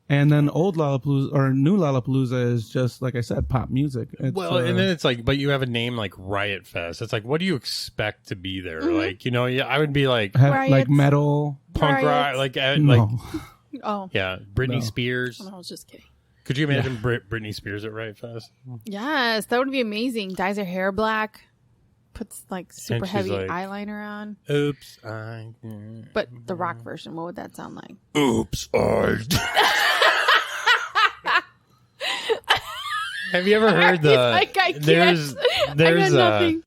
And then old Lollapalooza or new Lollapalooza is just, like I said, pop music. It's, and then it's like, but you have a name like Riot Fest. It's like, what do you expect to be there? Mm-hmm. Like, I would be like, like metal, punk rock, like, no. Oh. Yeah, Britney Spears. I was just kidding. Could you imagine Britney Spears at Riot Fest? Yes, that would be amazing. Dyes her hair black, puts like super heavy like, eyeliner on. Oops, But the rock version, what would that sound like? Oops, Have you ever heard the? Like, I can't. There's I got nothing.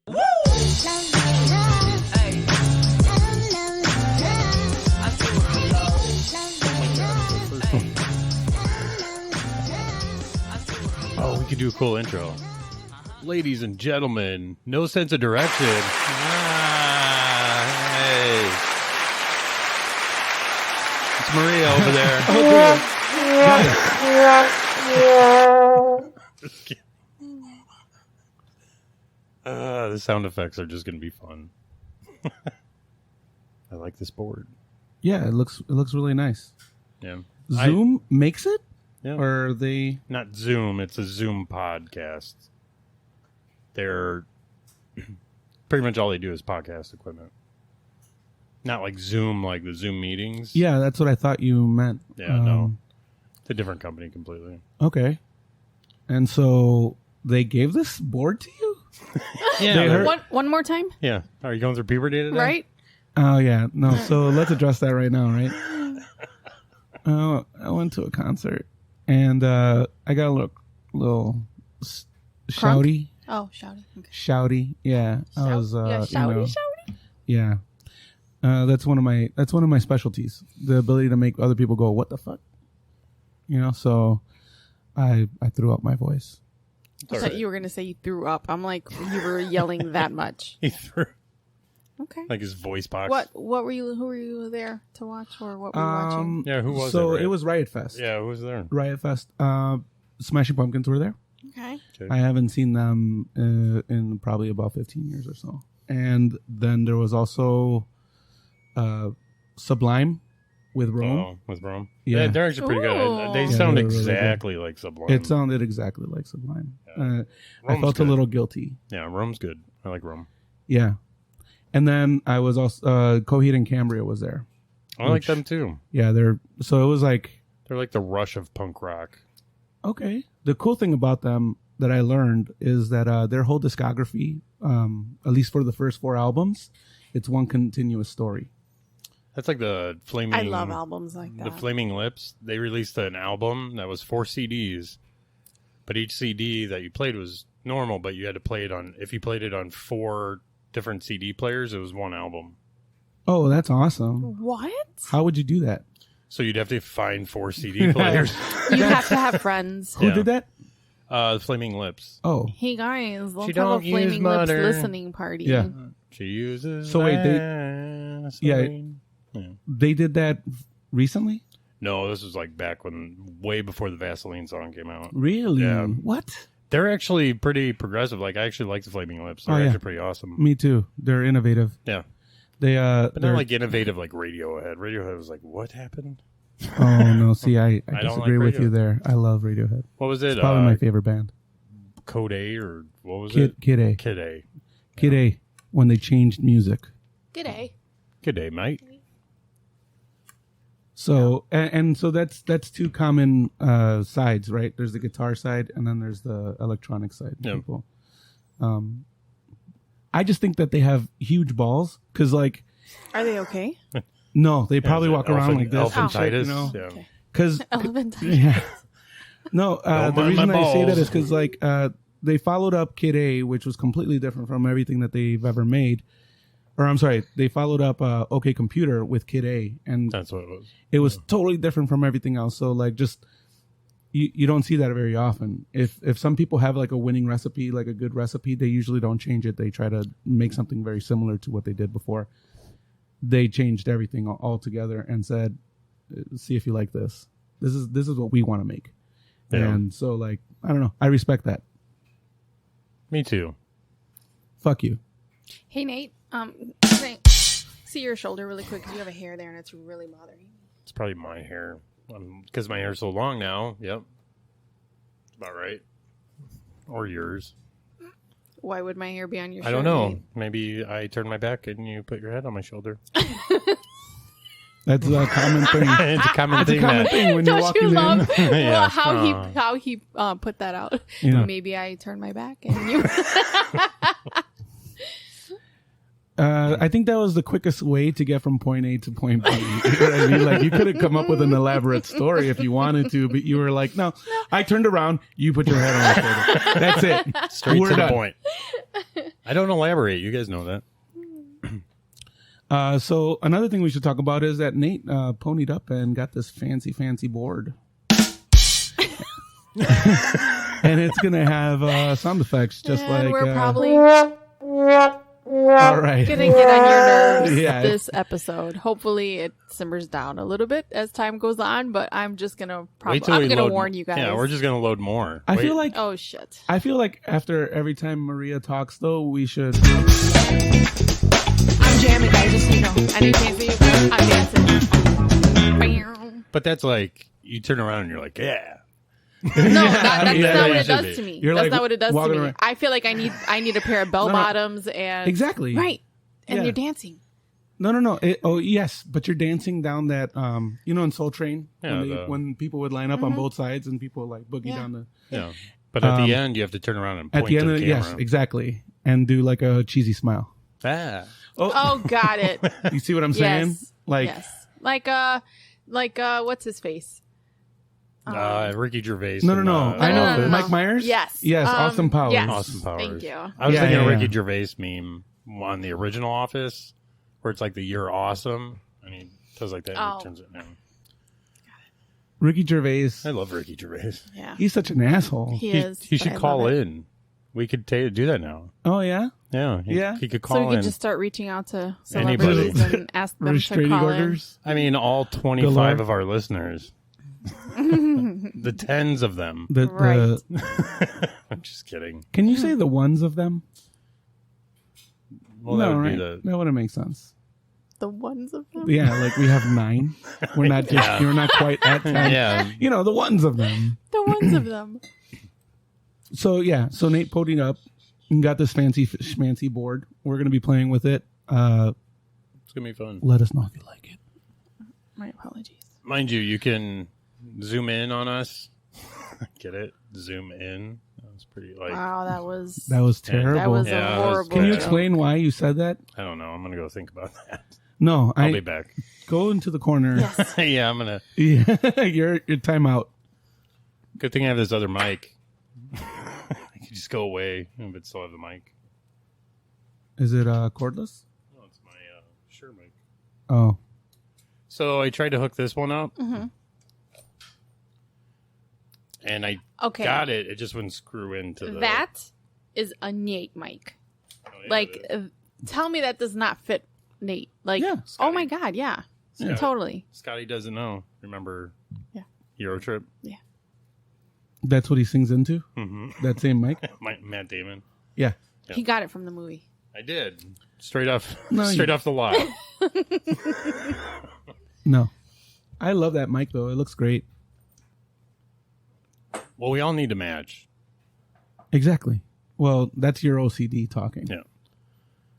Oh, we could do a cool intro. Ladies and gentlemen, no sense of direction. Hey. It's Maria over there. The sound effects are just going to be fun. I like this board. Yeah, it looks really nice. Yeah. Zoom makes it? Yeah. Or are they... Not Zoom, it's a Zoom podcast. They're pretty much all they do is podcast equipment. Not like Zoom, like the Zoom meetings. Yeah, that's what I thought you meant. Yeah, no. It's a different company completely. Okay. And so they gave this board to you? Yeah. One more time? Yeah. Are you going through puberty today? Right? Oh, yeah. No, so let's address that right now, right? I went to a concert, and I got a little shouty. Oh, shouty. Okay. Shouty, yeah. I was, shouty. Yeah. That's one of my specialties. The ability to make other people go, "What the fuck?" So I threw up my voice. I thought you were going to say you threw up. I'm like, you were yelling that much. He threw. Okay. Like his voice box. Who were you there to watch, or what were you watching? Yeah, who was So it? it was Riot Fest. Yeah, who was there? Riot Fest. Smashing Pumpkins were there. Okay. I haven't seen them in probably about 15 years or so. And then there was also Sublime with Rome. Oh, with Rome. Yeah. They're actually pretty good. They Ooh. sound they were really exactly like Sublime. It sounded exactly like Sublime. I Rome's felt good. a little guilty. Yeah, Rome's good. I like Rome. Yeah. And then I was also Coheed and Cambria was there. I like them too. Yeah, so it was like, They're like the Rush of punk rock. okay. The cool thing about them that I learned is that their whole discography, at least for the first 4 albums, it's one continuous story. That's like the Flaming... I love albums like that. The Flaming Lips. They released an album that was 4 CDs. But each CD that you played was normal, but you had to play it on... If you played it on 4 different CD players, it was one album. Oh, that's awesome. What? How would you do that? So you'd have to find 4 CD players. You have to have friends. Who did that? The Flaming Lips. Oh. Hey guys, let's She have a don't use Flaming Lips butter. listening party. Yeah. She uses So wait, Vaseline. They did that recently? No, this was like back when, way before the Vaseline song came out. Really? Yeah. What? They're actually pretty progressive. Like, I actually like the Flaming Lips. They're actually pretty awesome. Me too. They're innovative. Yeah. They But not like innovative like Radiohead. Radiohead was like, what happened? Oh no, see, I don't disagree like with you Radiohead. there. I love Radiohead. What was it? It's probably my favorite band. Code A or what was Kid it? Kid A. Kid A. Kid A. When they changed music. G'day. Kid A, mate. So and so that's 2 common sides, right? There's the guitar side and then there's the electronic side. Yeah. People. I just think that they have huge balls because, like, Are they okay? no, they probably walk around like this. and shit, Elephantitis. you know? Yeah. Okay. Because Elephantitis. yeah. No, Don't the mind reason my I say that balls. is because, like, they followed up Kid A, which was completely different from everything that they've ever made. Or I'm sorry, they followed up OK Computer with Kid A, and That's what it was. it was totally different from everything else. So, like, just you don't see that very often. If some people have like a winning recipe, like a good recipe, they usually don't change it. They try to make something very similar to what they did before. They changed everything altogether and said, "See if you like this. This is what we want to make." Yeah. And so, like, I don't know. I respect that. Me too. Fuck you. Hey Nate, can I see your shoulder really quick? 'Cause you have a hair there and it's really bothering me. It's probably my hair. Because my hair's so long now. Yep. About right. Or yours. Why would my hair be on your shirt? I don't know. Nate? Maybe I turn my back and you put your head on my shoulder. That's a common thing. It's a common thing. When you're Don't you walking love in. Yeah. how he put that out? Yeah. Maybe I turn my back and you. I think that was the quickest way to get from point A to point B. You know what I mean? Like, you could have come up with an elaborate story if you wanted to, but you were like, no, I turned around, you put your head on my shoulder. That's it. Straight We're to the done. point. I don't elaborate. You guys know that. So another thing we should talk about is that Nate ponied up and got this fancy board. And it's going to have sound effects just And like... we're probably all right. gonna get on your nerves Yeah. this episode. Hopefully, it simmers down a little bit as time goes on. But I'm just gonna Wait till I'm we gonna load- warn you guys. Yeah, we're just going to load more. I Wait. feel like Oh shit! after every time Maria talks, though, we should... I'm jamming, guys. Just so you know, I need to dance with you. I'm dancing. But that's like, you turn around and you're like, yeah. No, that's not yeah, what it it should does be. to me. You're That's like not what it does to walking me. around- I feel like I need a pair of bell bottoms and Exactly. right, and Yeah. you're dancing. No. Oh, yes, but you're dancing down that, in Soul Train, Yeah, when people would line up on both sides and people like boogie Yeah. down the... Yeah. But at the end, you have to turn around and point At the end to of the the... camera. Yes, exactly. And do like a cheesy smile. Ah. Oh, got it. You see what I'm saying? Yes. Like, Yes. Like what's his face? Ricky Gervais. no. and, I know. no. Mike Myers? Yes. Yes, Austin Powers. Yes. Austin Powers. Thank you. I was Yeah, thinking yeah, of yeah. Ricky Gervais meme on the original Office, where it's like the "You're awesome," and he does like that. And Oh. he turns it down. Ricky Gervais. I love Ricky Gervais. Yeah. He's such an asshole. He is. He but should I call love it. in. We could do that now. Oh, yeah? Yeah. Yeah. He could So call we in. could just start reaching out to Anybody. celebrities and ask them to Restraining call orders? I mean, all 25 Galore. of our listeners. The tens of them. Right. I'm just kidding. Can you say the ones of them? Well, no, that would right? be the. That wouldn't make sense. The ones of them. Yeah, like we have 9. We're not just, Yeah. you're not quite at 10. Yeah. The ones of them. The ones of them. So Nate podied up and got this fancy schmancy board. We're going to be playing with it. It's going to be fun. Let us know if you like it. My apologies. Mind you, you can zoom in on us. Get it? Zoom in. That was pretty like. Wow, that was That was terrible. that was Yeah, a that was horrible. Can you Yeah. explain why you said that? I don't know. I'm going to go think about that. No, I'll be back. go into the corner. Yes. Yeah, I'm going to. Yeah, your time out. Good thing I have this other mic. I could just go away, but still have the mic. Is it cordless? No, it's my Shure mic. Oh, So I tried to hook this one up. Mm-hmm. And I Okay. got it. It just wouldn't screw into the. That is a Nate mic. Oh, yeah, Like, it is. tell me that does not fit Nate. Like, Yeah. oh my god, yeah, Yeah. totally. Scotty doesn't know. Remember? Yeah. Euro Trip. that's what he sings into? Mm-hmm. That same mic? Matt Damon. Yeah. Yeah. He got it from the movie. I did straight off, No, straight you- off the lot. No. I love that mic, though. It looks great. Well, we all need to match. Exactly. Well, that's your OCD talking. Yeah.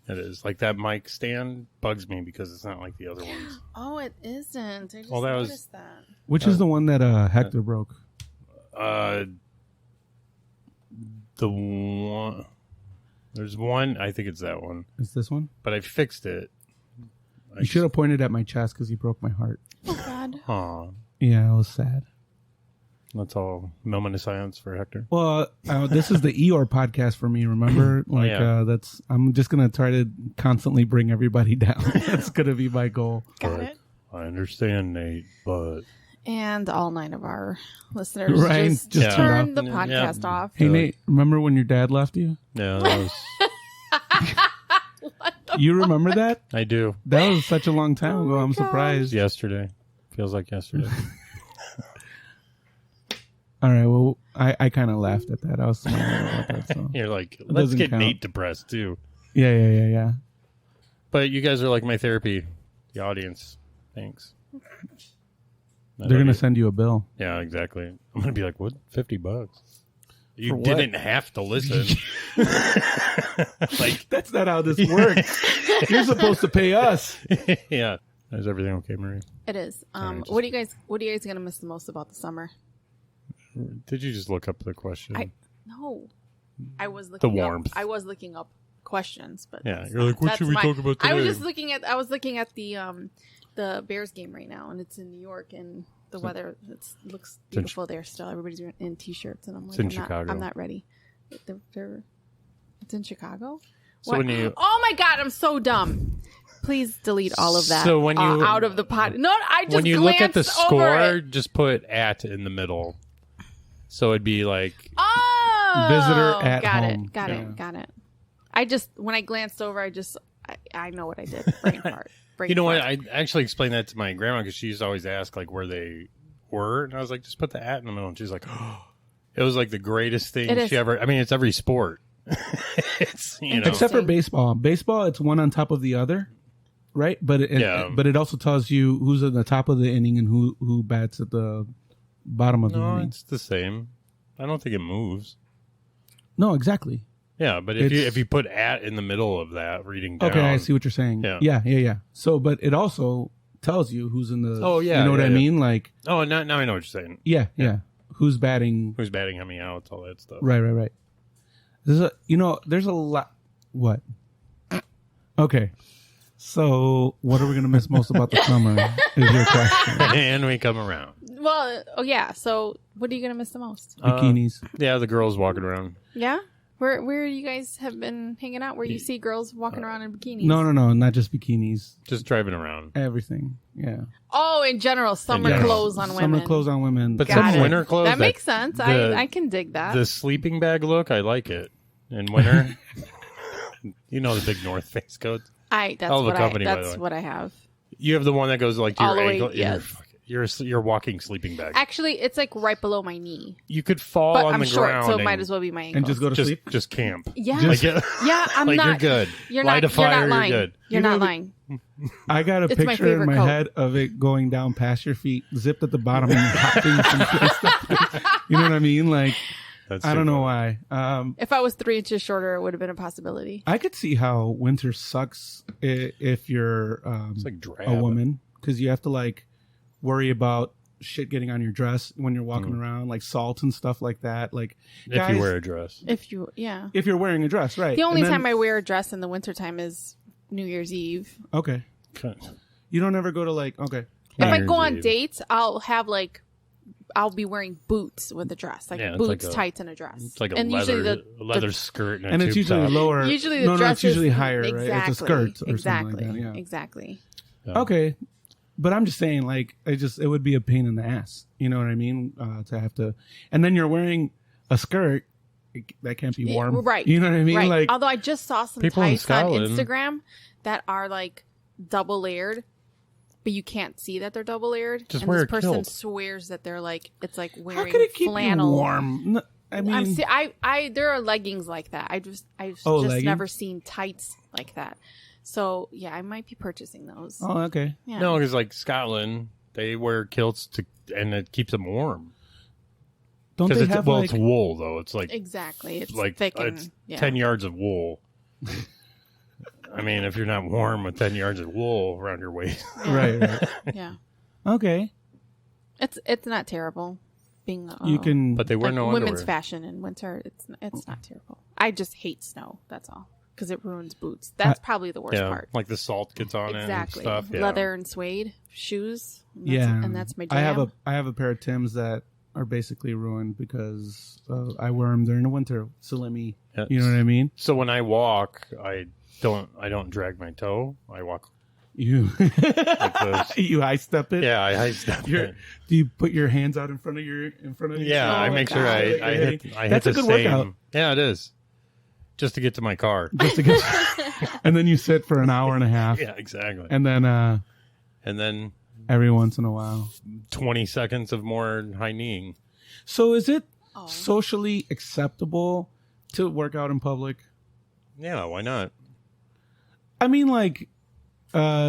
It is like that mic stand bugs me because it's not like the other ones. Oh, it isn't. I just Well, that was- noticed that. Which is the one that Hector broke? The one. There's one. I think it's that one, Is this one? but I fixed it. You should have pointed at my chest because you broke my heart. Oh god. Aw, Yeah, it was sad. that's all. Moment of silence for Hector. Well, this is the Eeyore podcast for me. Remember, like yeah. that's. I'm just gonna try to constantly bring everybody down. That's gonna be my goal. Got But it. I understand, Nate, but And all 9 of our listeners Right, just just turned the Yeah. podcast Yeah. off. Hey Really? Nate, remember when your dad left you? yeah, that was, You remember that? I do. That was such a long time Oh ago. my I'm gosh. surprised. Yesterday feels like yesterday. All right. Well, I kind of laughed at that. I was smiling about that. So You're like, let's doesn't get count. Nate depressed too. yeah. But you guys are like my therapy, the audience. Thanks. They're gonna send you a bill. Yeah, exactly. I'm gonna be like, what? $50? You For didn't have to listen. Like that's not how this works. You're supposed to pay us. Yeah. Is everything okay, Marie? It is. What are you guys gonna miss the most about the summer? Did you just look up the question? No. I was looking the warmth. I was looking up questions, but Yeah, you're like, what should we talk about today? I was looking at the Bears game right now, and it's in New York, and the weather looks beautiful there still. Everybody's in t-shirts, and I'm like, Chicago. I'm not ready. It's in Chicago. So when you, oh my God, I'm so dumb. Please delete all of that. So when you out of the pot. No, I just when you look at the score, it. just put at in the middle. So it'd be like visitor at got home. Got it. I just when I glanced over, I know what I did. Brain fart. You know what? I actually explained that to my grandma because she used to always ask like where they were, and I was like, just put the at in the middle. And she's like, oh, it was like the greatest thing she ever. I mean, it's every sport. It's except for baseball. Baseball, it's one on top of the other, right? But it also tells you who's at the top of the inning and who bats at the bottom of the inning. It's the same. I don't think it moves. No, exactly. Yeah, but if you put at in the middle of that, reading down. Okay, I see what you're saying. Yeah. So, but it also tells you who's in the. Oh yeah, you know what I mean? Like. Oh, now I know what you're saying. Yeah. Who's batting? Who's batting? How many outs? All that stuff. Right. There's a lot. What? Okay. So, what are we going to miss most about the summer? Is your question? And we come around. Well, yeah. So, what are you going to miss the most? Bikinis. Yeah, the girls walking around. Yeah. Where you guys have been hanging out? Where you see girls walking around in bikinis? No, not just bikinis. Just driving around. Everything. Yeah. Oh, in general, summer clothes on women. Summer clothes on women. But some winter clothes. That makes sense. I can dig that. The sleeping bag look, I like it. In winter. You know the big North Face coats. That's what I have. You have the one that goes like to all your the ankle. way, yes. You're walking sleeping bag. Actually, it's like right below my knee. You could fall but on I'm the short, ground so it might as well be my ankle. And just go to sleep? Just camp. Yeah. Yeah, I'm like not. You're good. Light a fire, you're not lying. You're good. You're not lying. I got a picture in my head of it going down past your feet, zipped at the bottom and hopping and stuff. You know what I mean? Like, I don't know why. If I was 3 inches shorter, it would have been a possibility. I could see how winter sucks if you're it's like a woman, because you have to like worry about shit getting on your dress when you're walking around, like salt and stuff like that. Like, if you wear a dress, if you're wearing a dress, right? The only time I wear a dress in the wintertime is New Year's Eve. Okay. You don't ever go to like If I go on dates, I'll be wearing boots with a dress, boots, tights, and a dress. It's like a leather skirt, and it's usually lower. Usually the dress it's usually is higher, right? It's a skirt or something like that. Yeah. Exactly. Yeah. Okay, but I'm just saying, like, it would be a pain in the ass. You know what I mean? To have to, and then you're wearing a skirt that can't be warm, right? You know what I mean? Right. Like, although I just saw some tights on Instagram that are like double layered. But you can't see that they're double layered. Just and wear this a person kilt. swears that they're like it's like wearing how could it keep flannel. You warm? No, I mean, there are leggings like that. I've just never seen tights like that. So yeah, I might be purchasing those. Oh, okay. Yeah. No, because like Scotland, they wear kilts and it keeps them warm. Don't they have it's wool though. It's like exactly. It's like thick it's 10 yards of wool. I mean, if you're not warm with 10 yards of wool around your waist. Right. Yeah. Okay. It's not terrible being you can, but they wear no women's underwear. fashion in winter. It's not terrible. I just hate snow. That's all. Because it ruins boots. That's probably the worst part. Like the salt gets on it and stuff. Yeah. Leather and suede shoes. And that's my jam. I have a pair of Timbs that are basically ruined because I wear them during the winter. So let me, you know what I mean? So when I walk, I don't drag my toe. I walk. You like you high step it. Yeah, I high step it. Do you put your hands out in front of you? Yeah, I make sure I hit. That's a good workout. Yeah, it is. Just to get to my car. And then you sit for an hour and a half. Yeah, exactly. And then every once in a while, 20 seconds of more high kneeing. So is it socially acceptable to work out in public? Yeah, why not? I mean, like,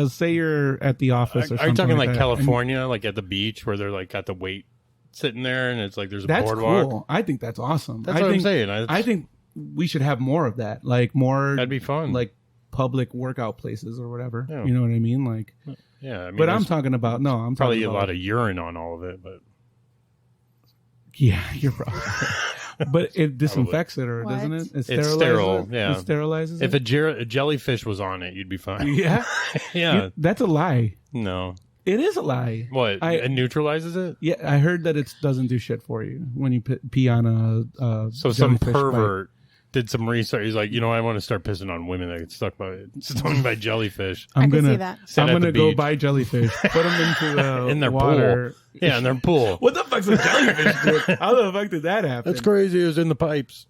say you're at the office or something. Are you talking like that, California, like at the beach where they're like got the weight sitting there and it's like there's a that's boardwalk? cool. I think that's awesome. That's what I'm saying. I think we should have more of that. Like more. That'd be fun. Like public workout places or whatever. Yeah. You know what I mean? Like. Yeah, I mean, but I'm talking about I'm probably talking a about, lot of urine on all of it, but yeah, you're probably. But it disinfects it, or What? doesn't it? It's sterile. Yeah, it sterilizes if it. a jellyfish was on it, you'd be fine. Yeah, Yeah, that's a lie. no, It is a lie. what? It neutralizes it. Yeah, I heard that it doesn't do shit for you when you pee on a So some jellyfish pervert did some research. He's like, I want to start pissing on women that get stung by jellyfish. I'm I can gonna see that. Sit I'm at the gonna go beach. buy jellyfish, put them into the In their water. pool. Yeah, in their pool. What the fuck's a jellyfish? Dude? How the fuck did that happen? That's crazy. It was in the pipes.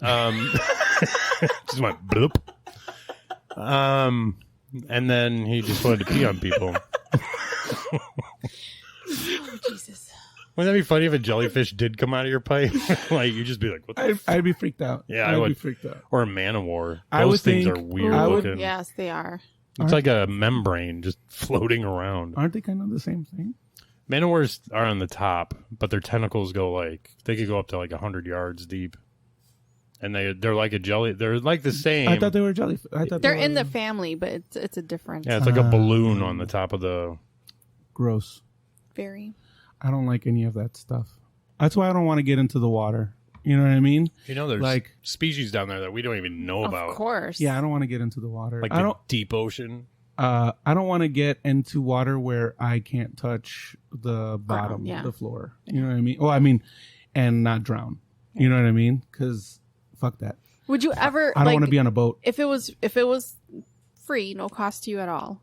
Just went bloop. And then he just wanted to pee on people. Oh, Jesus. Wouldn't that be funny if a jellyfish did come out of your pipe? Like you'd just be like, "What the I'd be freaked out. Yeah, I'd I would. be freaked out. Or a man-o-war. I Those would things think- are weird I would- looking. Yes, they are. It's like a membrane just floating around. Aren't they kind of the same thing? Man-o-wars are on the top, but their tentacles they could go up to like 100 yards deep. And they're like a jelly. They're like the same. I thought they were jellyfish. I thought They're they in were the family, but it's a different. Yeah, it's like a balloon on the top of the. gross. Very. I don't like any of that stuff. That's why I don't want to get into the water. You know what I mean? There's Like- species down there that we don't even know about. Of course. Yeah, I don't want to get into the water. Like I the don't. deep ocean. I don't want to get into water where I can't touch the bottom, yeah. the floor. You know what I mean? Oh, I mean, and not drown. You know what I mean? Because fuck that. Would you ever? I don't want to be on a boat. If it was free, no cost to you at all,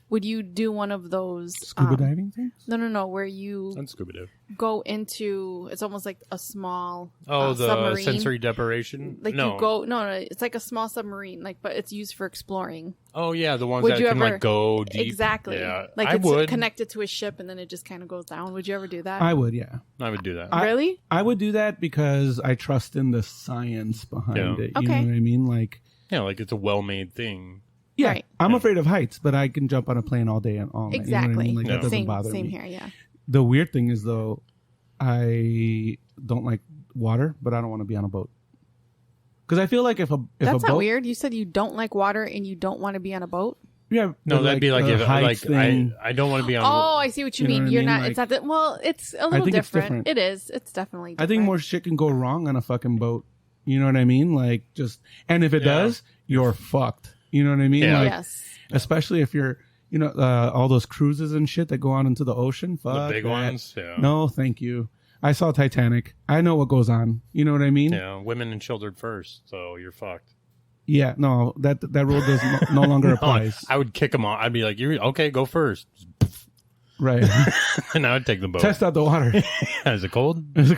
would you do one of those Scuba diving things? No, where you And scuba dive. go into? It's almost like a small Oh, the submarine. sensory deprivation? Like no. you go no, it's like a small submarine, like but it's used for exploring. Oh, yeah, the ones Would that you can ever- like go deep. Exactly. Yeah, Like I it's would. connected to a ship and then it just kind of goes down. Would you ever do that? I would, yeah. I would do that. Really? I would do that because I trust in the science behind Yeah. it. You Okay. know what I mean? Like, Yeah, like it's a well-made thing. yeah, Right. I'm afraid of heights, but I can jump on a plane all day and all night. Exactly. You know what I mean? Like, Yeah. that doesn't Same bother same me. here, yeah. The weird thing is, though, I don't like water, but I don't want to be on a boat. Because I feel like if a That's boat, not weird. You said you don't like water and you don't want to be on a boat? yeah, No, but that'd be like the if heights thing. I don't want to be on. Oh, I see what you You know mean. what I You're mean? not. Like- it's not that. Well, it's a little think it's different. different. It is. It's definitely. I Different. think more shit can go wrong on a fucking boat. You know what I mean? Like, just, and if it Yeah. does, you're fucked. You know what I mean? Yeah. Like, Yes. especially if you're, all those cruises and shit that go out into the ocean. Fuck the big that. ones. Yeah. No, thank you. I saw Titanic. I know what goes on. You know what I mean? Yeah, women and children first, so you're fucked. Yeah, no, that rule does no longer applies. I would kick them off. I'd be like, "You're okay, go first," Right. and I would take the boat. Test out the water. Is it cold? Do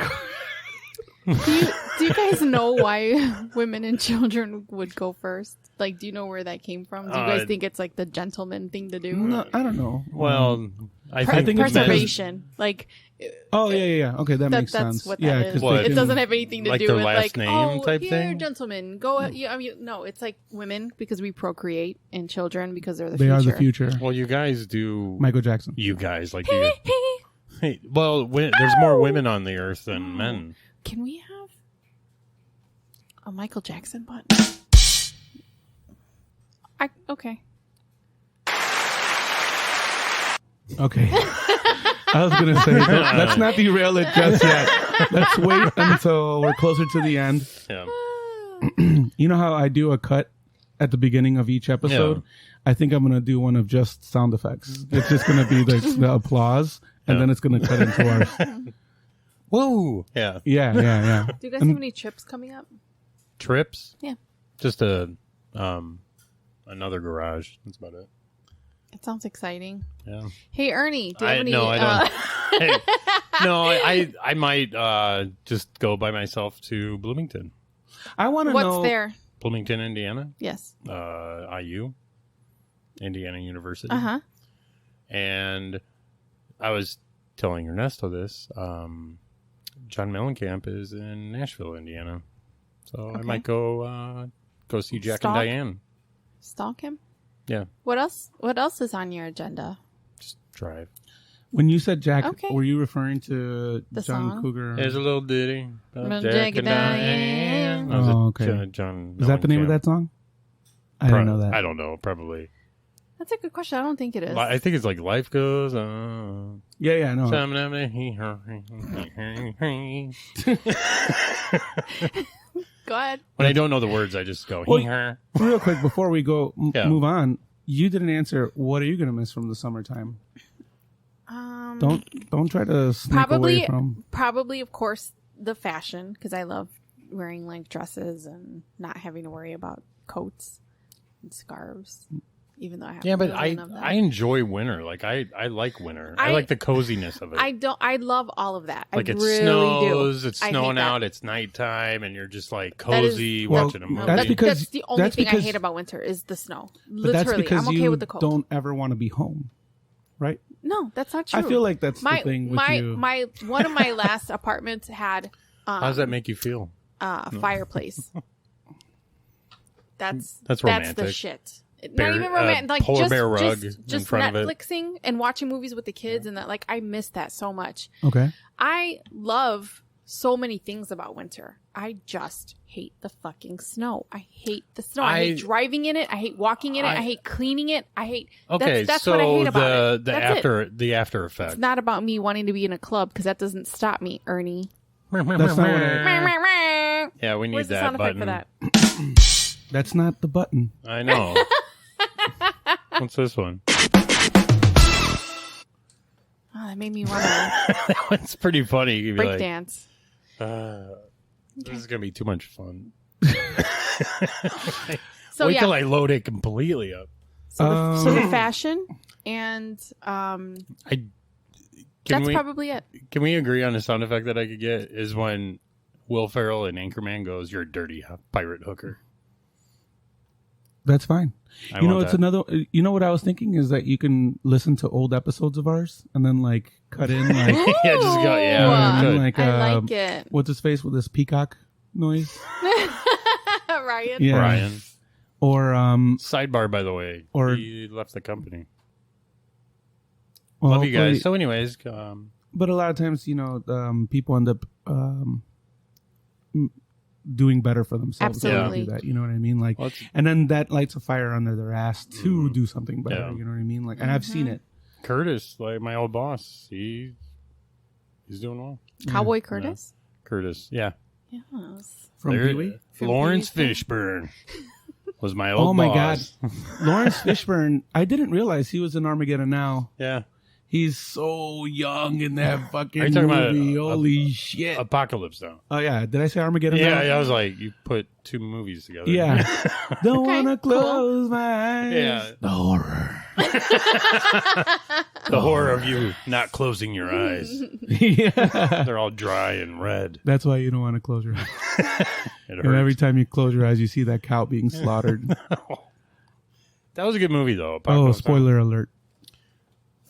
you guys know why women and children would go first? Like, do you know where that came from? Do you guys think it's like the gentleman thing to do? No, I don't know. Well, I think it's because- Preservation. Like, Oh yeah. Okay, that makes that's sense. what yeah, that is. 'cause What? they It can- doesn't have anything to Like do their with last like, name oh, type here, thing? gentlemen, go. Yeah, I mean, no, it's like women because we procreate and children because they're the They future. are the future. Well, you guys do. Michael Jackson. You guys like you. Hey, well, there's more women on the earth than men. Can we have a Michael Jackson button? Okay. Okay. I was gonna say let's not derail it just yet. Let's wait until we're closer to the end. Yeah. You know how I do a cut at the beginning of each episode? Yeah. I think I'm gonna do one of just sound effects. It's just gonna be the applause, and Yeah. then it's gonna cut into ours. Whoa. Yeah. Yeah. Do you guys have any trips coming up? Trips. Yeah. Just another garage. That's about it. It sounds exciting. Yeah. Hey, Ernie, do you have any? No, I don't. Hey, no, I might just go by myself to Bloomington, I want to know What's there? Bloomington, Indiana, Yes. IU, Indiana University. Uh-huh. And I was telling Ernesto this. John Mellencamp is in Nashville, Indiana, so I Okay. might go see Jack Stalk? and Diane. Stalk him? Yeah. What else is on your agenda? Just drive. When you said Jack, Okay. were you referring to The John song? Cougar? There's a little ditty. Little Jack and Diane. Diane. That was Oh, a okay. John Is that the name of that song? I didn't know that. I don't know. Probably. That's a good question. I don't think it is. I think it's like Life Goes On. Yeah, I know. Go ahead. When I don't know the words, I just go. Well, real quick before we go Yeah. move on, you didn't answer. What are you going to miss from the summertime? Don't try to sneak away from. Probably, of course, the fashion, because I love wearing like dresses and not having to worry about coats and scarves. Even though I have Yeah, but a million of them. I enjoy winter. Like I like winter. I like the coziness of it. I love all of that. Like I it really snows, do. it's I hate snowing that. out, it's nighttime, and you're just like That is- cozy Well, watching a movie. that's because- that's the only that's thing I because- hate about winter is the snow. But that's Literally, because I'm okay you with the cold. don't ever want to be home, right? No, that's not true. I feel like that's the thing with you. my one of my last apartments had How does that make you feel? fireplace. That's romantic. the shit. Bear- Not even romantic. Like polar just, bear rug just, in just front of it. Netflixing and watching movies with the kids and that. Like I miss that so much. Okay. I love so many things about winter. I just hate the fucking snow. I hate the snow. I hate driving in it. I hate walking in it. I hate cleaning it. I hate. Okay, that's so what I hate about it. the That's it. the after effect. It's not about me wanting to be in a club because that doesn't stop me, Ernie. That's not what I. Yeah, we need Where's the that sound effect button. for that? That's not the button. I know. What's this one? Oh, that made me want to That one's pretty funny. You'd be break like, dance. This is gonna be too much fun. So Wait yeah, till I load it completely up. so the fashion and Can that's we probably it. can we agree on a sound effect that I could get is when Will Ferrell in Anchorman goes, "You're a dirty pirate hooker." That's fine. I You know, want it's that. another. You know what I was thinking is that you can listen to old episodes of ours and then like cut in like Yeah, just go. Yeah, Ooh. we could. like I like it. what's his face with this peacock noise? Ryan. Yeah. Brian. Or Sidebar, by the way, Or- he left the company. well, Love you guys. hopefully- So, anyways, but a lot of times, you know, people end up doing better for themselves. when they Absolutely. do that, you know what I mean? Like, well, it's and then that lights a fire under their ass to do something better. Yeah. You know what I mean? Like, and I've seen it. Curtis, like my old boss. He's doing well. Cowboy Curtis. Curtis, yeah. Yes. From There- Pee-wee? Lawrence Pee-wee. Fishburne was my old Oh my boss. God, Lawrence Fishburne! I didn't realize he was in Armageddon Now. Yeah. He's so young in that fucking Are you talking about movie. Holy shit! Apocalypse Now. Oh yeah, did I say Armageddon? Yeah, Now? yeah, I was like, you put two movies together. Yeah. Don't Okay, wanna cool. close my eyes. Yeah. The horror. The horror of you not closing your eyes. Yeah. They're all dry and red. That's why you don't want to close your eyes. It And hurts. every time you close your eyes, you see that cow being slaughtered. That was a good movie, though. Oh, Apocalypse Now. spoiler alert.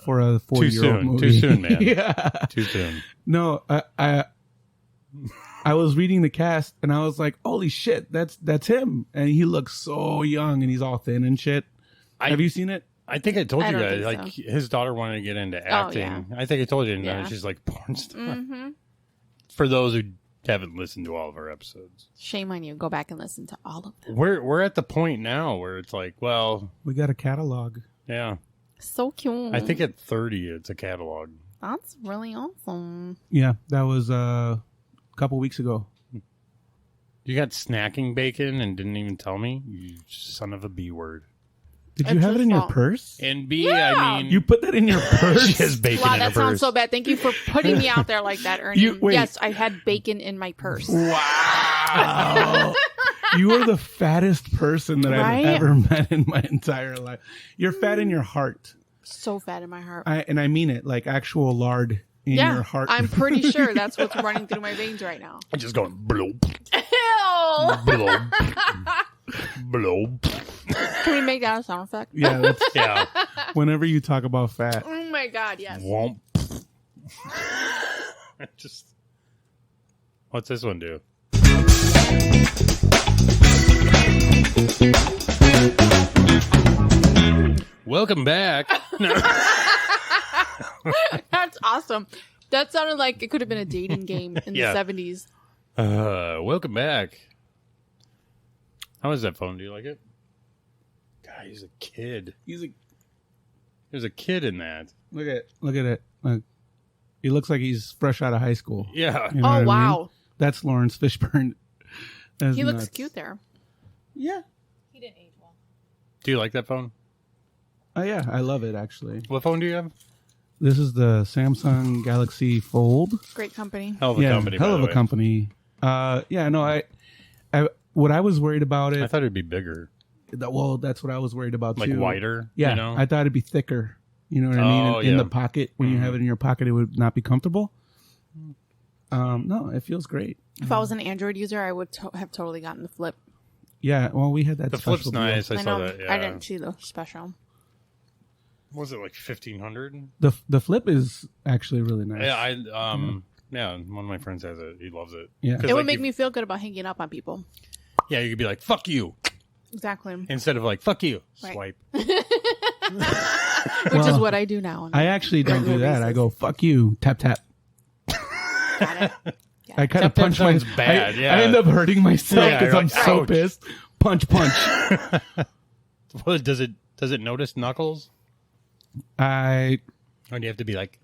For a 40-year-old soon. movie. Too soon, man. Yeah. Too soon. No, I was reading the cast and I was like, holy shit, that's him. And he looks so young and he's all thin and shit. Have you seen it? I think I told I you don't guys, think like, so. his daughter wanted to get into acting. yeah. I think I told you, and Yeah. she's like porn star. Mm-hmm. For those who haven't listened to all of our episodes, Shame on you. Go back and listen to all of them. we're at the point now where it's like, well, We got a catalog. yeah. So cute. I think at 30, it's a catalog. That's really awesome. Yeah, that was a couple weeks ago. You got snacking bacon and didn't even tell me? You son of a B word. Did you It's have it his in your fault. purse? And B, Yeah. I mean, You put that in your she purse? has bacon Wow, in her that sounds purse. so bad. Thank you for putting me out there like that, Ernie. Wait. Yes, I had bacon in my purse. Wow. You are the fattest person that Right? I've ever met in my entire life. You're fat in your heart. So fat in my heart. And I mean it, like actual lard in yeah, your heart. I'm pretty sure that's what's running through my veins right now. I'm just going bloop, Ew! bloop, bloop. Can we make that a sound effect? Yeah, that's Yeah. whenever you talk about fat. Oh my god, yes. Womp. Just. What's this one do? welcome back. No. That's awesome. That sounded like it could have been a dating game in the 70s. Welcome back. How is that phone? Do you like it? God, he's a kid. There's a kid in that. Look at it. Look. He looks like he's fresh out of high school. Yeah. You know what I wow. mean? That's Lawrence Fishburne. That's He looks nuts. cute there. Yeah. He didn't age well. Do you like that phone? Oh yeah, I love it actually. What phone do you have? This is the Samsung Galaxy Fold. Great company. Hell of a company. Hell by of the a way. company. Yeah, no, I what I was worried about I it. thought it'd be bigger, Well, that's what I was worried about like too. wider. Yeah, you know? I thought it'd be thicker. You know what I mean? Oh, In yeah. the pocket, when you have it in your pocket, it would not be comfortable. No, it feels great. If I was an Android user, I would have totally gotten the flip. Yeah, well, we had that. The special flip's deal. nice. I saw know. that. Yeah. I didn't see the special. Was it like 1,500? The flip is actually really nice. Yeah, one of my friends has it. He loves it. Yeah. 'Cause, It would like, make me feel good about hanging up on people. Yeah, you could be like, "Fuck you," Exactly. instead of like, "Fuck you." Right. Swipe. Which is Well, what I do now. I actually don't do that. I go, "Fuck you," tap tap. Got it. I kind of Tap, tap punch my. sounds bad, yeah. I end up hurting myself Yeah, because you're I'm like, so ouch. pissed. Punch. Well, does it notice knuckles? I Or do you have to be like,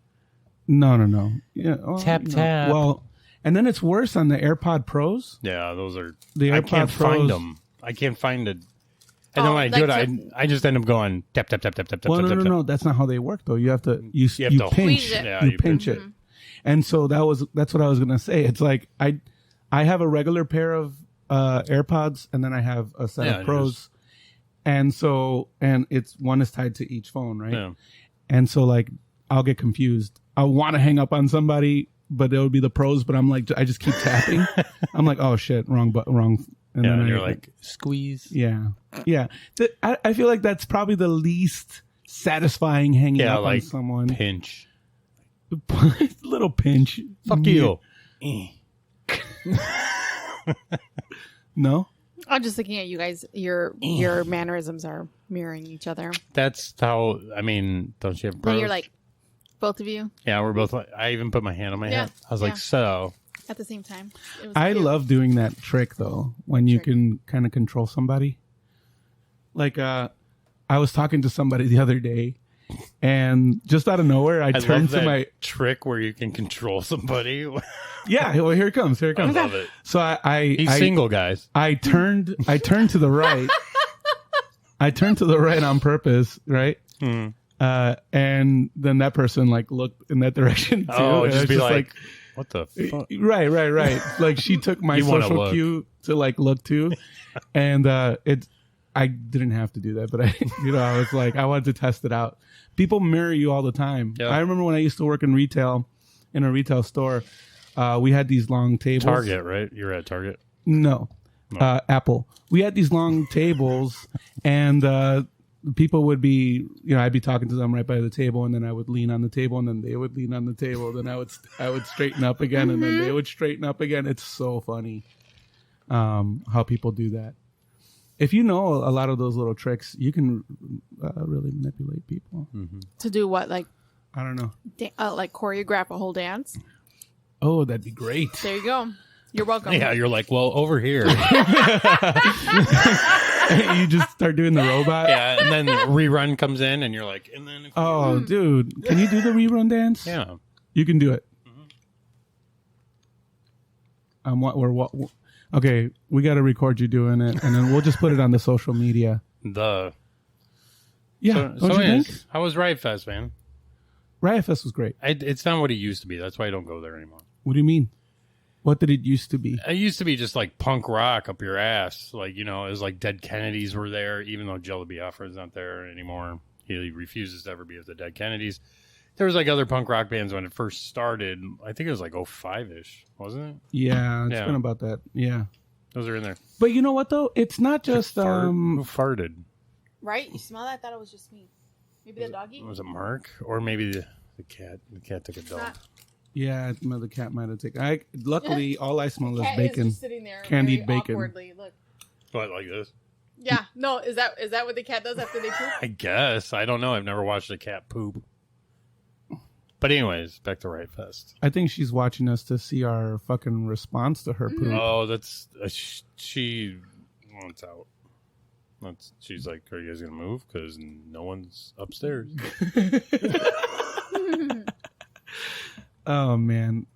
no. Yeah, well, Tap, tap. Well, and then it's worse on the AirPod Pros. yeah, those are. The I AirPod can't Pros. find them. I can't find it. And then Oh, when I do like it, I just end up going tap tap tap tap tap Well, tap tap. no. That's not how they work, though. You have to you have to pinch. squeeze it. Yeah, you you pinch it. And so that's what I was gonna say. It's like I have a regular pair of AirPods, and then I have a set Yeah, of you Pros, and it's one is tied to each phone, right? Yeah. And so like I'll get confused. I want to hang up on somebody, but it would be the Pros. But I'm like, I just keep tapping. I'm like, oh shit, wrong. And Yeah, then and you're like, squeeze. yeah. I feel like that's probably the least satisfying hanging Yeah, up like on someone. pinch. Little pinch. Fuck you. No. I'm just looking at you guys. Your mannerisms are mirroring each other. That's how. I mean, don't you have? And Pros? you're like, both of you yeah, we're both. I even put my hand on my Yeah, head. I was yeah. like, so. at the same time. It was I cute. love doing that trick though, when you Trick. can kind of control somebody. Like I was talking to somebody the other day, and just out of nowhere, I love turned to that my trick where you can control somebody. yeah. Well, here it comes. I love it. So He's single, guys. I turned to the right. I turned to the right on purpose, right? Hmm. And then that person like looked in that direction too. Oh, and I just was be like, what the fuck? right. Like she took my You wanna social look. cue to like look too, and I didn't have to do that, but I was like, I wanted to test it out. People mirror you all the time. Yeah. I remember when I used to work in retail, in a retail store, we had these long tables. Target, right? You're at Target. No. Apple. We had these long tables, and people would be, I'd be talking to them right by the table, and then I would lean on the table, and then they would lean on the table, then I would straighten up again, and then they would straighten up again. It's so funny how people do that. If you know a lot of those little tricks, you can really manipulate people. To do what? Like, I don't know. like choreograph a whole dance? Oh, that'd be great. There you go. You're welcome. Yeah, you're like, well, over here. You just start doing the robot. Yeah, and then rerun comes in, and you're like, and then. Oh, dude. Can you do the rerun dance? Yeah. You can do it. Okay, we got to record you doing it, and then we'll just put it on the social media. Yeah. Don't you think? How was Riot Fest, man? Riot Fest was great. It's not what it used to be. That's why I don't go there anymore. What do you mean? What did it used to be? It used to be just like punk rock up your ass. Like, it was like Dead Kennedys were there, even though Jello Biafra is not there anymore. He refuses to ever be with the Dead Kennedys. There was like other punk rock bands when it first started. I think it was like 05-ish, wasn't it? Yeah, it's Yeah. been about that. Yeah. Those are in there. But you know what, though? It's not just... Who farted? Right? You smell that? I thought it was just me. Maybe the doggy? Was it Mark? Or maybe the cat. The cat took a dump. not. Yeah, the cat might have taken... Luckily, all I smell is Cat bacon. is just sitting there Candied very bacon. awkwardly. Look. What, like this? Yeah. No, is that what the cat does after they poop? I guess. I don't know. I've never watched a cat poop. But anyways, back to Riot Fest. I think she's watching us to see our fucking response to her poop. Oh, that's she wants out. She's like, are you guys gonna move? Because no one's upstairs. Oh man,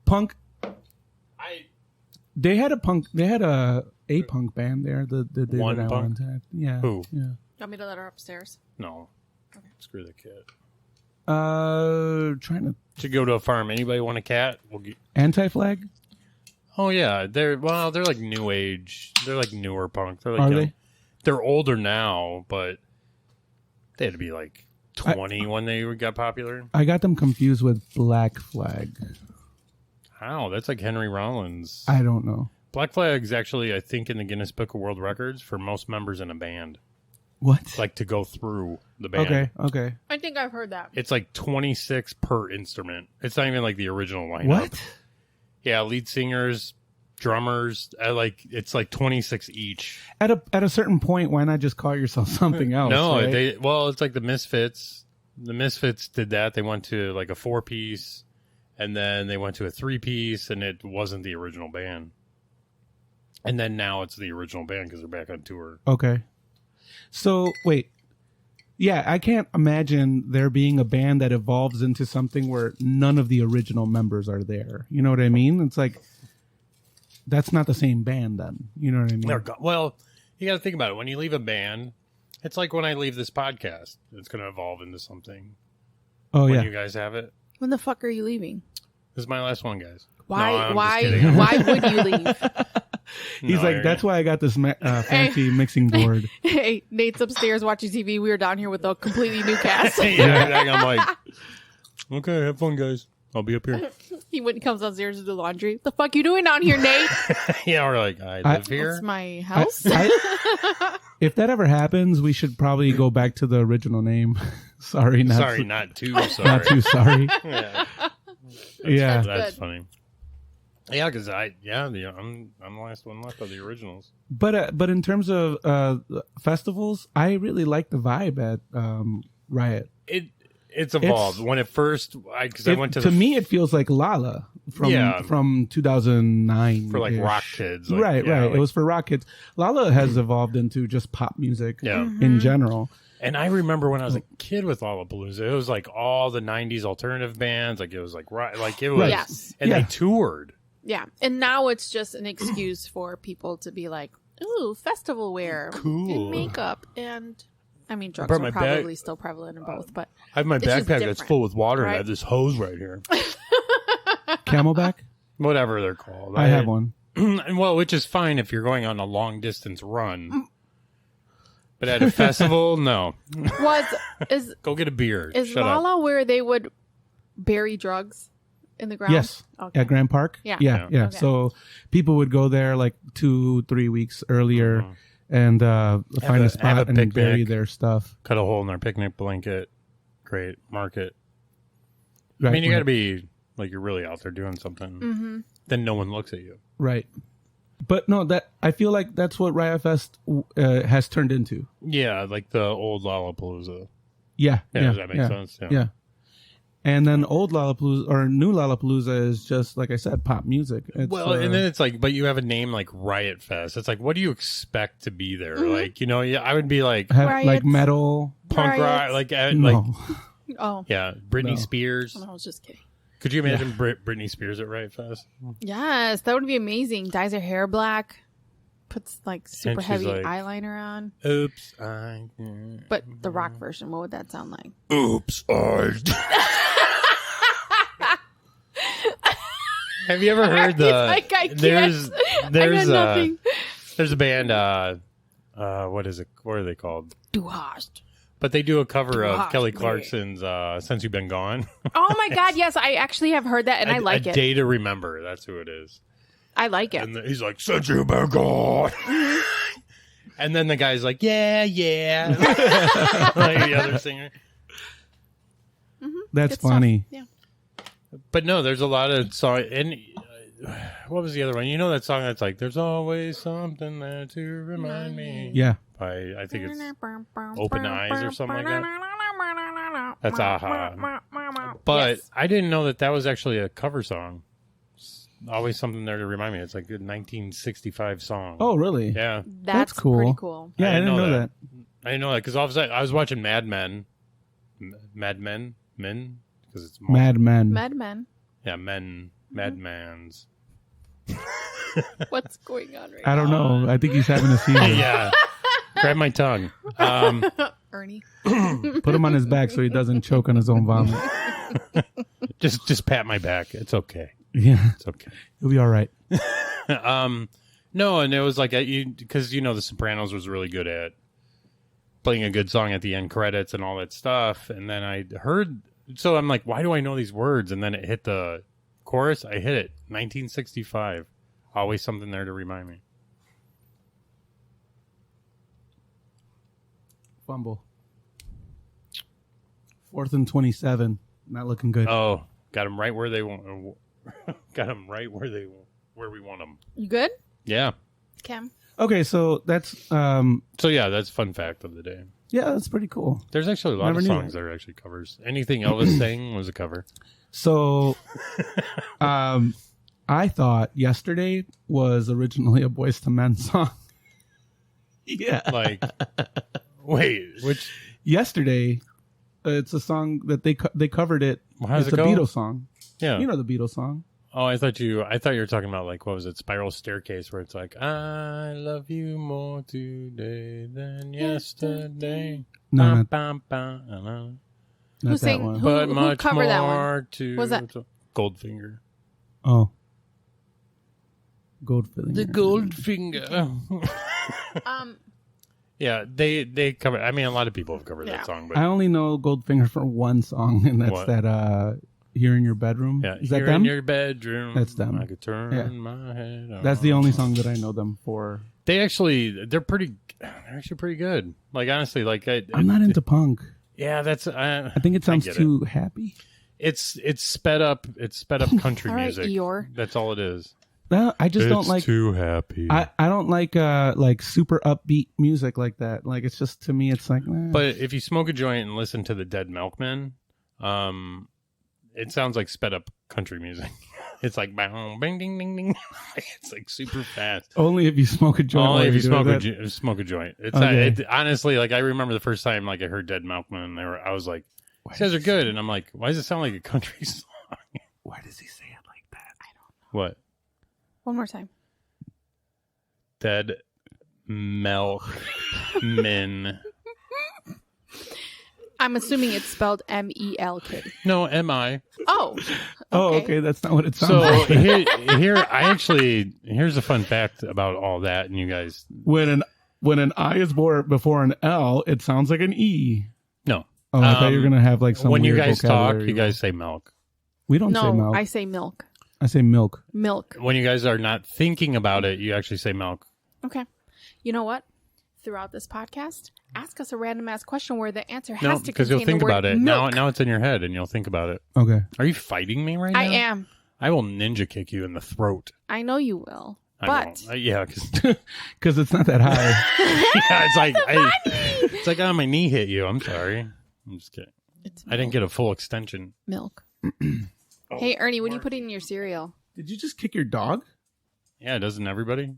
punk. They had a punk band there. The day One that I punk? went at. Yeah. Who? Yeah. You want me to let her upstairs? No. Okay. Screw the cat. Trying to To go to a farm. Anybody want a cat? We'll get... anti-flag. Oh yeah, they're like new age. They're like newer punk. They're like Are young. they? They're older now, but they had to be like 20 when they got popular. I got them confused with Black Flag. How? That's like Henry Rollins. I don't know. Black Flag's actually, I think, in the Guinness Book of World Records for most members in a band. What? Like to go through the band. Okay. I think I've heard that. It's like 26 per instrument. It's not even like the original lineup. What? Yeah, lead singers, drummers, it's like 26 each. At a certain point, why not just call yourself something else? No, right? it's like the Misfits. The Misfits did that. They went to like a 4-piece, and then they went to a 3-piece, and it wasn't the original band. And then now it's the original band because they're back on tour. Okay. So wait. Yeah, I can't imagine there being a band that evolves into something where none of the original members are there. You know what I mean? It's like, that's not the same band then. You know what I mean? Well, you got to think about it. When you leave a band, it's like when I leave this podcast. It's going to evolve into something. Oh, when yeah. you guys have it. When the fuck are you leaving? This is my last one, guys. Why? No, I'm Why? just kidding. Why would you leave? He's No, like, that's why I got this fancy mixing board. Hey, Nate's upstairs watching TV. We were down here with a completely new cast. Yeah, I'm like, okay, have fun, guys. I'll be up here. He comes downstairs to do laundry. The fuck you doing down here, Nate? Yeah, we're like, I live here. It's my house. If that ever happens, we should probably go back to the original name. Sorry, not too sorry. not too sorry. Yeah, Yeah. that's good. funny. Yeah, because I'm the last one left of the originals. But in terms of festivals, I really like the vibe at Riot. It's evolved. When it first, because I went to me, it feels like Lala from 2009 for like rock kids, right. Like, It was for rock kids. Lala has evolved into just pop music, Yeah. in general. And I remember when I was a kid with Lollapalooza, it was like all the '90s alternative bands. Like it was like it was, Yes. and they toured. Yeah. And now it's just an excuse for people to be like, ooh, festival wear. Cool. And makeup. And, I mean, drugs brought are my probably still prevalent in both, but I have my It's just backpack that's different, full with water, and I right? have this hose right here. Camelback? Whatever they're called. I have one. Well, which is fine if you're going on a long distance run. But at a festival, no. is Go get a beer. is Shut Lala up. where they would bury drugs in the ground? Yes. Okay. At Grand Park? Yeah. Yeah. Okay. So people would go there like 2-3 weeks earlier and find a have a spot and picnic. bury their stuff. Cut a hole in their picnic blanket. Great. Mark it. Right, I mean, you right, got to be like you're really out there doing something. Mm-hmm. Then no one looks at you. right. But no, that I feel like that's what Riot Fest has turned into. Yeah, like the old Lollapalooza. Yeah. Does that make sense? Yeah. And then old Lollapalooza or new Lollapalooza is just, like I said, pop music. It's, Well, and then it's like, but you have a name like Riot Fest. It's like, what do you expect to be there? Like, I would be like like Riots. metal. punk rock, Riots. like, No. Oh, yeah, Britney No. Spears. I was just kidding. Could you imagine Britney Spears at Riot Fest? Yes, that would be amazing. Dyes her hair black, puts like super she's heavy like- eyeliner on. Oops, But the rock version, what would that sound like? Oops, Have you ever heard the? Like, I can't. There's I got nothing. there's a band. What is it? What are they called? Du hast. But they do a cover of Gosh, Kelly man. Clarkson's "Since You've Been Gone." Oh my god, yes, I actually have heard that and I like a it. Day to Remember. That's who it is. I like it. And he's like, "Since you've been gone." And then the guy's like, "Yeah, yeah," like the other singer. That's Good stuff. funny. Yeah. But no, there's a lot of song, and what was the other one? You know that song that's like, "There's always something there to remind me." Yeah. By I think it's Open Eyes or something like that. That's Aha. But Yes. I didn't know that was actually a cover song. Always something there to remind me. It's like a 1965 song. Oh, really? Yeah. That's cool. pretty cool. Yeah, I didn't know that. I didn't know that because all of a sudden I was watching Mad Men. Mad Men? Men? Because it's Mad Men. Mad Men. Yeah, Men. Mad Mans. What's going on right I don't know. I think he's having a seizure. Yeah. Grab my tongue. Ernie. Put him on his back so he doesn't choke on his own vomit. Just pat my back. It's okay. Yeah. It's okay. He'll be all right. No, and it was like because The Sopranos was really good at playing a good song at the end credits and all that stuff. And then I heard, so I'm like, why do I know these words? And then it hit the chorus. I hit it. 1965. Always something there to remind me. Fumble. 4th and 27. Not looking good. Oh, got them right where they want. Got them right where we want them. You good? Yeah. Cam? Okay, so that's So yeah, that's fun fact of the day. yeah, that's pretty cool. There's actually a lot Never of knew songs that. that are actually covers. Anything Elvis sang was a cover. So I thought Yesterday was originally a Boys to Men song. Yeah. Like, wait, which? Yesterday, it's a song that they covered it. How does It's it a go? Beatles song. Yeah. You know the Beatles song. Oh, I thought you were talking about like what was it, Spiral Staircase, where it's like I love you more today than yesterday. No, Bum, not, bum, bum, not Who that sang- one. who- but much covered that one? more to What was that? Goldfinger. Oh. Goldfinger. The Goldfinger. Yeah, they cover. I mean, a lot of people have covered Yeah. that song, but I only know Goldfinger for one song, and that's What? that Here in Your Bedroom. yeah, Is that here them? in your bedroom. That's them. I could turn Yeah. my head. That's the on. only song that I know them for. They're actually pretty good. Like honestly, like I'm not into punk. Yeah, that's. I think it sounds get too happy. It's sped up. It's sped up country All right, music. Eeyore. That's all it is. No, I just don't like. too happy. I don't like super upbeat music like that. Like it's just to me, it's like. But if you smoke a joint and listen to the Dead Milkmen, it sounds like sped up country music. It's like bang, bing, ding, ding, ding. It's like super fast. only if you smoke a joint. Only while if you you're doing that. smoke a joint. It's Okay. not, honestly, like I remember the first time like I heard Dead Milkmen, I was like, these guys are good, and I'm like, why does it sound like a country song? Why does he say it like that? What? One more time. Dead Milkmen. I'm assuming it's spelled M-E-L-K. No, M-I. Oh. Oh, okay. That's not what it sounds So like. here's a fun fact about all that, and you guys, When an I is before an L, it sounds like an E. no. Oh, I thought you were gonna have like some. When you weird guys talk, vocabulary. you guys say milk. We don't say No, milk. I say milk. I say milk. Milk. When you guys are not thinking about it, you actually say milk. Okay. You know what? Throughout this podcast, ask us a random ass question where the answer No, has to because contain you'll think the word about it. milk. Now it's in your head, and you'll think about it. Okay. Are you fighting me right now? I am. I will ninja kick you in the throat. I know you will. I But won't. Yeah, because Because it's not that high. yeah, it's like oh, my knee hit you. I'm sorry. I'm just kidding. it's I didn't get a full extension. milk. Hey, Ernie, what do you put in your cereal? Did you just kick your dog? Yeah, doesn't everybody?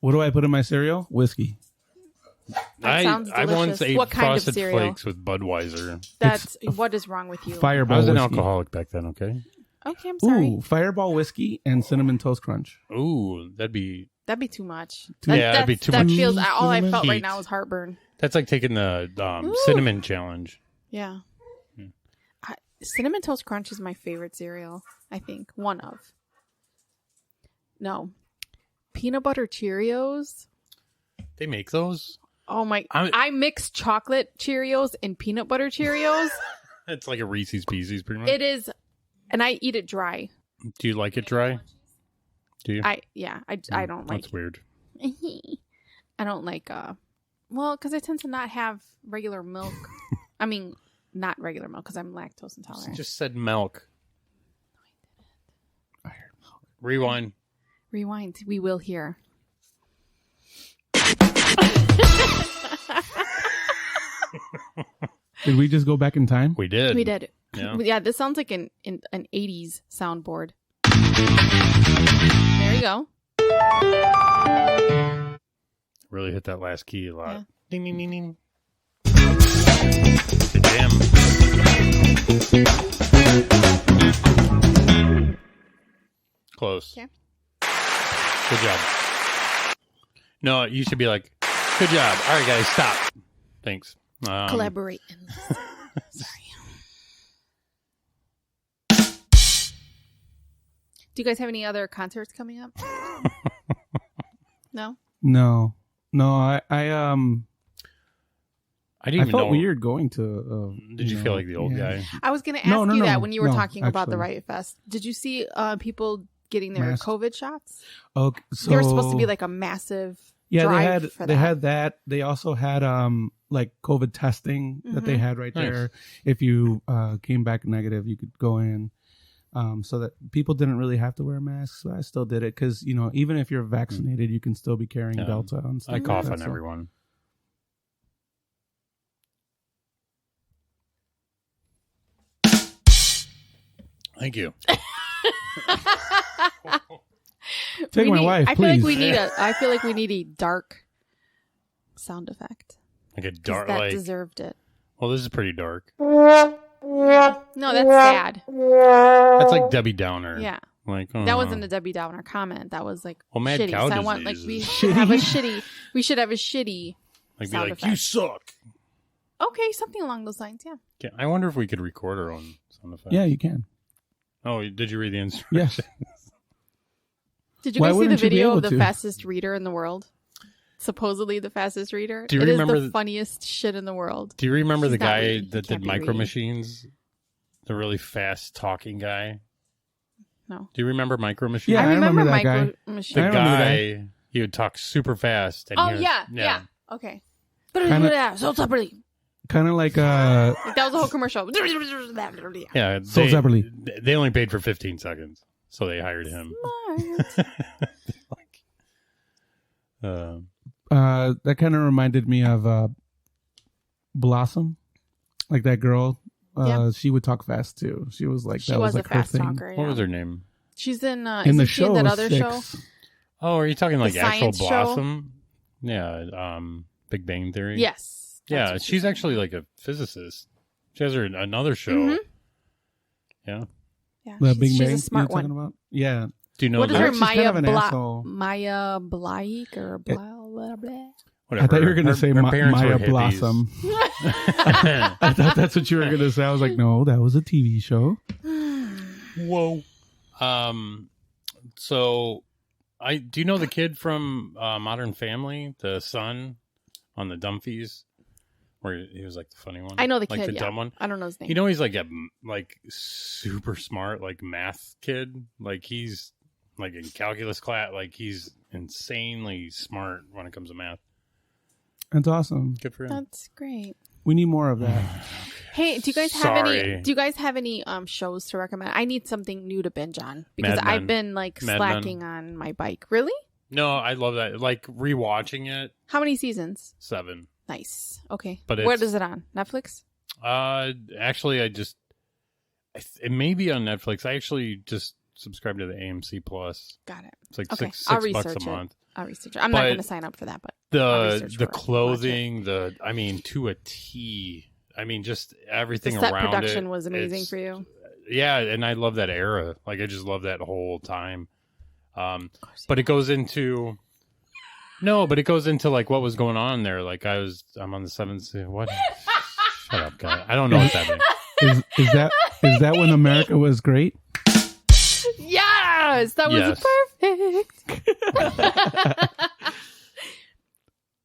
What do I put in my cereal? Whiskey. That sounds I once delicious. ate What kind of Frosted cereal? Flakes with Budweiser. That's what is wrong with you? I Fireball was an whiskey. alcoholic back then. Okay. Okay, I'm sorry. Ooh, Fireball whiskey and cinnamon toast crunch. Ooh, that'd be That'd be too much. Yeah, that'd be too that much feels all I felt right heat. now is heartburn. that's like taking the Ooh. cinnamon challenge. Yeah. Cinnamon Toast Crunch is my favorite cereal, I think. One of. No. Peanut Butter Cheerios. They make those. Oh my. I- I mix chocolate Cheerios and peanut butter Cheerios. It's like a Reese's Pieces, pretty much. It is. And I eat it dry. Do you like it dry? Do you? I don't like That's weird. I don't like well, because I tend to not have regular milk I mean, not regular milk because I'm lactose intolerant. Just said milk. I heard milk. Rewind. Rewind. We will hear. Did we just go back in time? We did. We did. Yeah. This sounds like an 80s soundboard. There you go. Really hit that last key a lot. Yeah. Ding, ding, ding, ding. The jam. Close. Okay. Good job. No, you should be like, good job. All right, guys, stop. Thanks. Collaborate. Sorry. Do you guys have any other concerts coming up? No? No. I didn't even felt know. weird going to. Did you feel like the old guy? I was going to ask you that when you were talking about the actually. Riot Fest. Did you see people getting their Masked. COVID shots? Okay, so There was supposed to be like a massive drive for that. They had that. They also had like COVID testing that they had right Nice. there. If you came back negative, you could go in. So that people didn't really have to wear masks. So I still did it because, you know, even if you're vaccinated, you can still be carrying Delta and stuff. I cough like on that, so. everyone. Thank you. Take my wife, I please. I feel like we need a dark sound effect. Like a 'Cause dark, that like. deserved it. Well, this is pretty dark. No, that's sad. That's like Debbie Downer. Yeah. Like That wasn't a Debbie Downer comment. That was like Well, mad shitty. cow So I want like disease we is- should have a shitty. We should have a shitty. like be sound like effect. you suck. Okay, something along those lines. Yeah. Yeah, I wonder if we could record our own sound effects. Yeah, you can. Oh, did you read the instructions? Yes. Did you Why guys see the wouldn't you be video able of the to? fastest reader in the world? Supposedly the fastest reader. Do you It remember is the the- funniest shit in the world. Do you remember He's the not guy reading. He that can't did be Micro reading. Machines? The really fast talking guy. No. Do you remember Micro Machines? Yeah, I remember that guy. Micro The Machines. I remember the guy, he would talk super fast. And Oh he was- yeah. Okay. Kinda- So separately. Kind of like That was a whole commercial. Yeah, So separately. they only paid for 15 seconds, so they hired him. that kind of reminded me of Blossom, like that girl. Yeah. She would talk fast too. She was like She that was was like a fast her thing. talker. What Yeah. was her name? She's in In the isn't she show, in that other show. Six. Oh, are you talking like The actual science show? Blossom? Yeah, Big Bang Theory. Yes. That's Yeah, what she's actually like a physicist. She has her another show. Mhm. Yeah. Yeah. The she's, Big she's Bang a you smart were talking one. about? Yeah. Do you know What is the, her She's Maya kind of an asshole. Maya Blaik or blah blah blah? whatever. I thought you were going to say her parents Maya were hippies. Blossom. I thought that's what you were going to say. I was like, no, that was a TV show. Whoa. So do you know the kid from Modern Family, the son on the Dumfies, where he was like the funny one? I know the like kid. the Yeah. dumb one. I don't know his name. You know, he's like a super smart like math kid. Like he's like in calculus class. Like he's insanely smart when it comes to math. That's awesome. Good for him. That's great. We need more of that. Hey, do you guys have Sorry. any? Do you guys have any shows to recommend? I need something new to binge on because Mad Men. I've been like Mad slacking on my bike. Really? No, I love that. Like rewatching it. How many seasons? 7. Nice. Okay. But where it's- is it on? Netflix? Actually, it may be on Netflix. I actually just subscribed to the AMC Plus. Got it. It's like Okay, six I'll $6 research a it. month. I'll research it. I'm not But going to sign up for that, but I'll research The for it. clothing, to a T. I mean, just everything the set around production it. was amazing It's- for you. Yeah, and I love that era. Like I just love that whole time. But it goes into like what was going on there. Like I'm on the 7th. What? Shut up, guy. I don't know what's happening. Is that when America was great? Yes, that was Yes. perfect.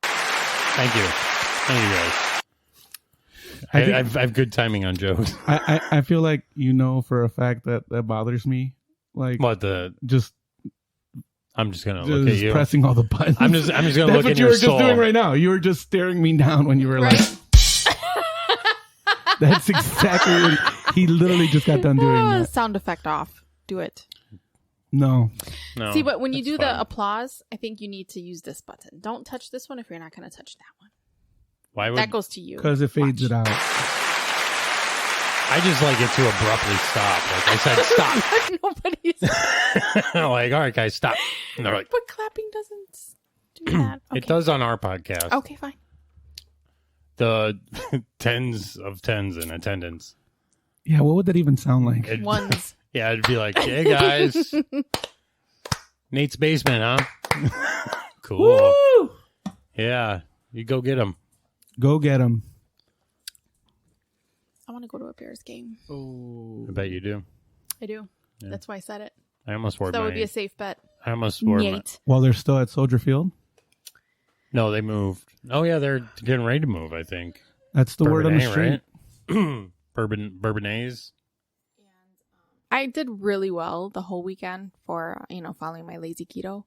Thank you guys. I think- I have good timing on jokes. I feel like you know for a fact that bothers me. Like What just I'm just gonna look at you. pressing all the buttons. I'm just gonna That's look what in you your were soul. just doing right now. You were just staring me down when you were Right? like, That's exactly what he literally just got done doing that. Sound effect off. Do it. No. No. See, but when you do fine. the applause, I think you need to use this button. Don't touch this one if you're not going to touch that one. Why would That goes to you. Because it fades Watch. it out. I just like it to abruptly stop? Like I said, stop. Nobody's. Like, all right, guys, stop. And they're like, But clapping doesn't do that. Okay. it does on our podcast. Okay, fine. The tens of tens in attendance. Yeah, what would that even sound like? Ones. Yeah, it'd be like, hey guys, Nate's basement, huh? Cool. Woo! Yeah, you go get him. Go get him. I want to go to a Bears game. Oh. I bet you do. I do. Yeah. That's why I said it. I almost wore So that my. would be a safe bet. I almost wore my. Nate. While they're still at Soldier Field? No, they moved. Oh yeah, they're getting ready to move. I think. That's the word on the Bourbonnais, street. right? Bourbonnais. I did really well the whole weekend for, following my lazy keto,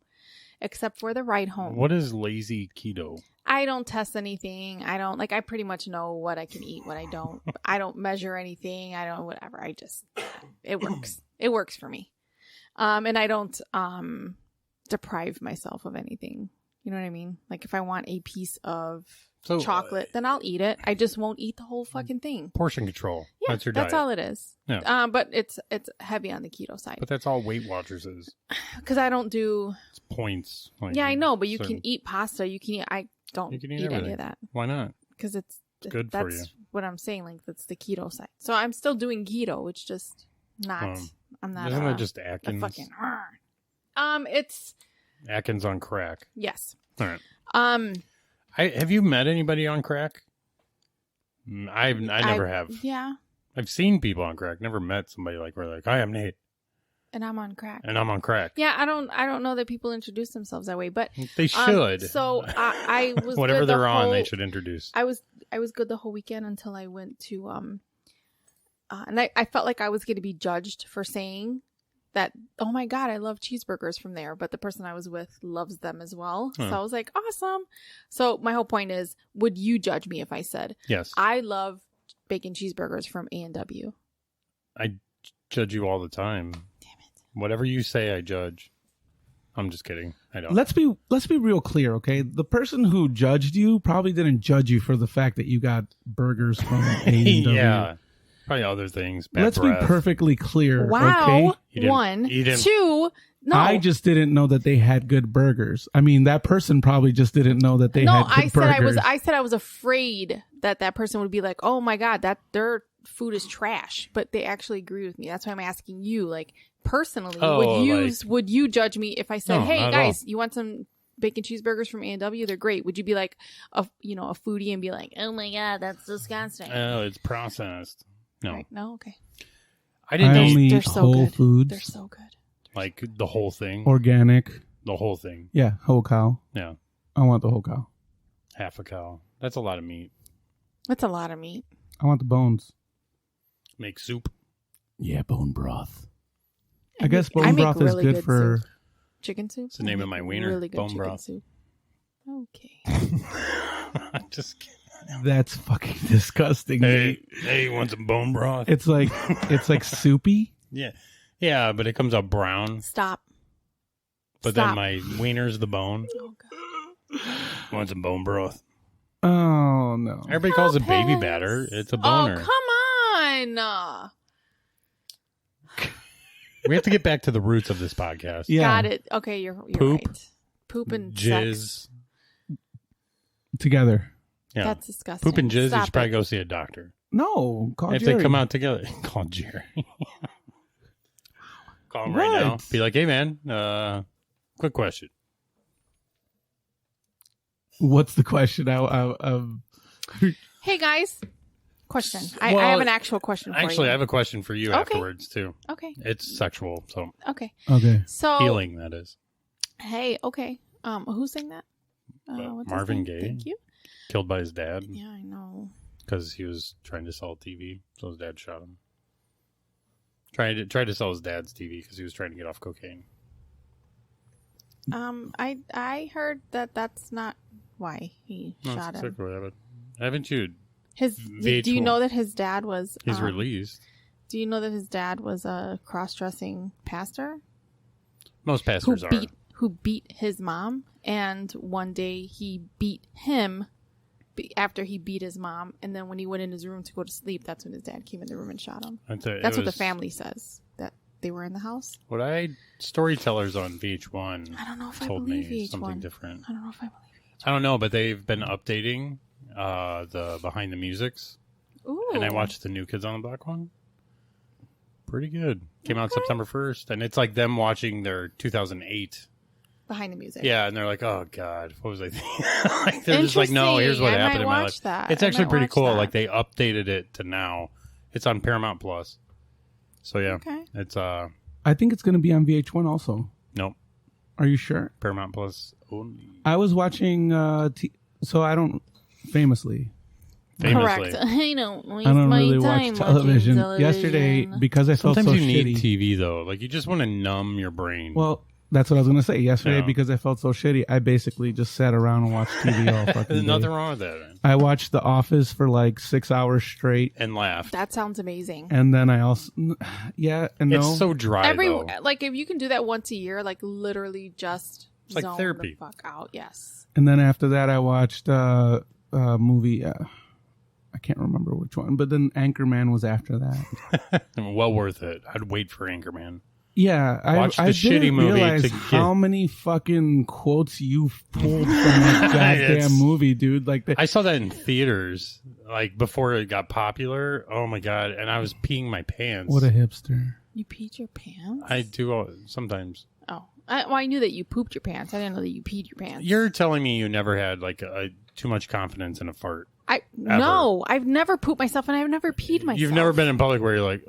except for the ride home. What is lazy keto? I don't test anything. I pretty much know what I can eat, what I don't. I don't measure anything. I don't, whatever. It works. It works for me. And I don't, deprive myself of anything. You know what I mean? Like if I want a piece of chocolate, then I'll eat it. I just won't eat the whole fucking thing. Portion control. Yeah, That's your diet. that's all it is. Yeah. But it's heavy on the keto side But that's all Weight Watchers is. because I don't do. It's points. Like, Yeah, I know, but you so can eat pasta. You can eat. I don't You can eat eat any everything. of that Why not? because it's good for that's you. what I'm saying. Like that's the keto side. So I'm still doing keto. It's just not. I'm not. Isn't it just a Atkins? fucking. It's Atkins on crack. yes. All right. Um. Have you met anybody on crack? I never have. Yeah, I've seen people on crack. Never met somebody like where like, hi, I'm Nate, and I'm on crack. and I'm on crack. Yeah, I don't know that people introduce themselves that way, but They should. So I was Whatever good they're on, they should introduce. I was good the whole weekend until I went to and I felt like I was going to be judged for saying that. Oh my god, I love cheeseburgers from there, but the person I was with loves them as well. Huh. So I was like, awesome. So my whole point is, would you judge me if I said Yes. I love bacon cheeseburgers from A&W? I judge you all the time. Damn it. Whatever you say, I judge. I'm just kidding. I don't. Let's be real clear, okay? The person who judged you probably didn't judge you for the fact that you got burgers from A&W. Yeah. Probably other things. Bad Let's breath. be perfectly clear, Wow. okay? One, you didn't- two. No, I just didn't know that they had good burgers. I mean, that person probably just didn't know that they had good burgers. I said I was afraid that person would be like, "Oh my god, that their food is trash." But they actually agree with me. That's why I'm asking you, like personally, would you judge me if I said, No, "Hey not at guys, you want some bacon cheeseburgers from A&W? They're great." Would you be like a foodie and be like, "Oh my god, that's disgusting"? Oh, it's processed. No. Right? No, okay. I didn't I eat only They're eat so Whole good. Foods, They're so good. like the whole thing. organic. The whole thing. Yeah, whole cow. Yeah. I want the whole cow. Half a cow. That's a lot of meat. That's a lot of meat. I want the bones. Make soup. Yeah, bone broth. I I guess make- I bone make broth is really good good for. soup. Chicken soup. It's the name I of make my wiener, Really good bone chicken broth. soup. Okay. Just kidding. That's fucking disgusting. Hey, you want some bone broth? It's like soupy. Yeah. Yeah, but it comes out brown. Stop. But Stop. then my wiener's the bone. Oh, God. Want some bone broth? Oh no. Everybody calls it baby Pass. batter. It's a boner. Oh, come on. We have to get back to the roots of this podcast. Yeah. Got it. Okay, you're Poop. right. Poop and Jizz. sex. Together. Yeah. That's disgusting. Poop and jizz, Stop you should probably it. go see a doctor. No, call If Jerry. they come out together, call Jerry. Call him right now. What? Be like, hey, man, quick question. What's the question? Hey, guys. Question. I Well, have an actual question for you. Actually, I have a question for you Okay. afterwards, too. Okay. It's sexual, so Okay. Okay. So. healing, that is. Hey, okay. Who's saying that? What's his Marvin name? Gaye. Thank you. Killed by his dad Yeah, I know. because he was trying to sell TV, so his dad shot him. Tried to sell his dad's TV because he was trying to get off cocaine. I heard that that's not why he No, shot that's him. exactly what happened. Haven't you Do you know that his dad was... He's released. Do you know that his dad was a cross-dressing pastor? Most pastors are. Who beat his mom, and one day he beat him after he beat his mom, and then when he went in his room to go to sleep, that's when his dad came in the room and shot him. That's what the family says, that they were in the house. Storytellers on VH1 I don't know if I told believe me VH1. something different. I don't know if I believe VH1. I don't know, but they've been updating the behind the musics. Ooh. And I watched the New Kids on the Block one. Pretty good. Came out September 1st, and it's like them watching their 2008 behind the music. Yeah, and they're like, "Oh God, what was I thinking?" Like, they're just like, "No, here's what happened in my life." That. It's actually pretty cool. Like they updated it to now. It's on Paramount Plus. So yeah, it's I think it's going to be on VH1 also. Nope. Are you sure? Paramount Plus only. I was watching. So I don't famously. Correct. I don't really watch television. Yesterday, because I felt sometimes so you shitty. need TV though. Like you just want to numb your brain. Well, that's what I was going to say. Yesterday, because I felt so shitty, I basically just sat around and watched TV all fucking There's day. nothing wrong with that. Man. I watched The Office for like 6 hours straight. And laughed. That sounds amazing. And then I also... Yeah, and no. It's so dry, though. Like, if you can do that once a year, like, literally just it's like zone therapy. the fuck out. Yes. And then after that, I watched a movie... I can't remember which one, but then Anchorman was after that. Well worth it. I'd wait for Anchorman. Yeah, Watch the I shitty didn't movie realize to how many fucking quotes you've pulled from that goddamn movie, dude. Like I saw that in theaters, like before it got popular. Oh my God! And I was peeing my pants. What a hipster! You peed your pants? I do sometimes. Oh, I knew that you pooped your pants. I didn't know that you peed your pants. You're telling me you never had like too much confidence in a fart? No, I've never pooped myself, and I've never peed myself. You've never been in public where you're like,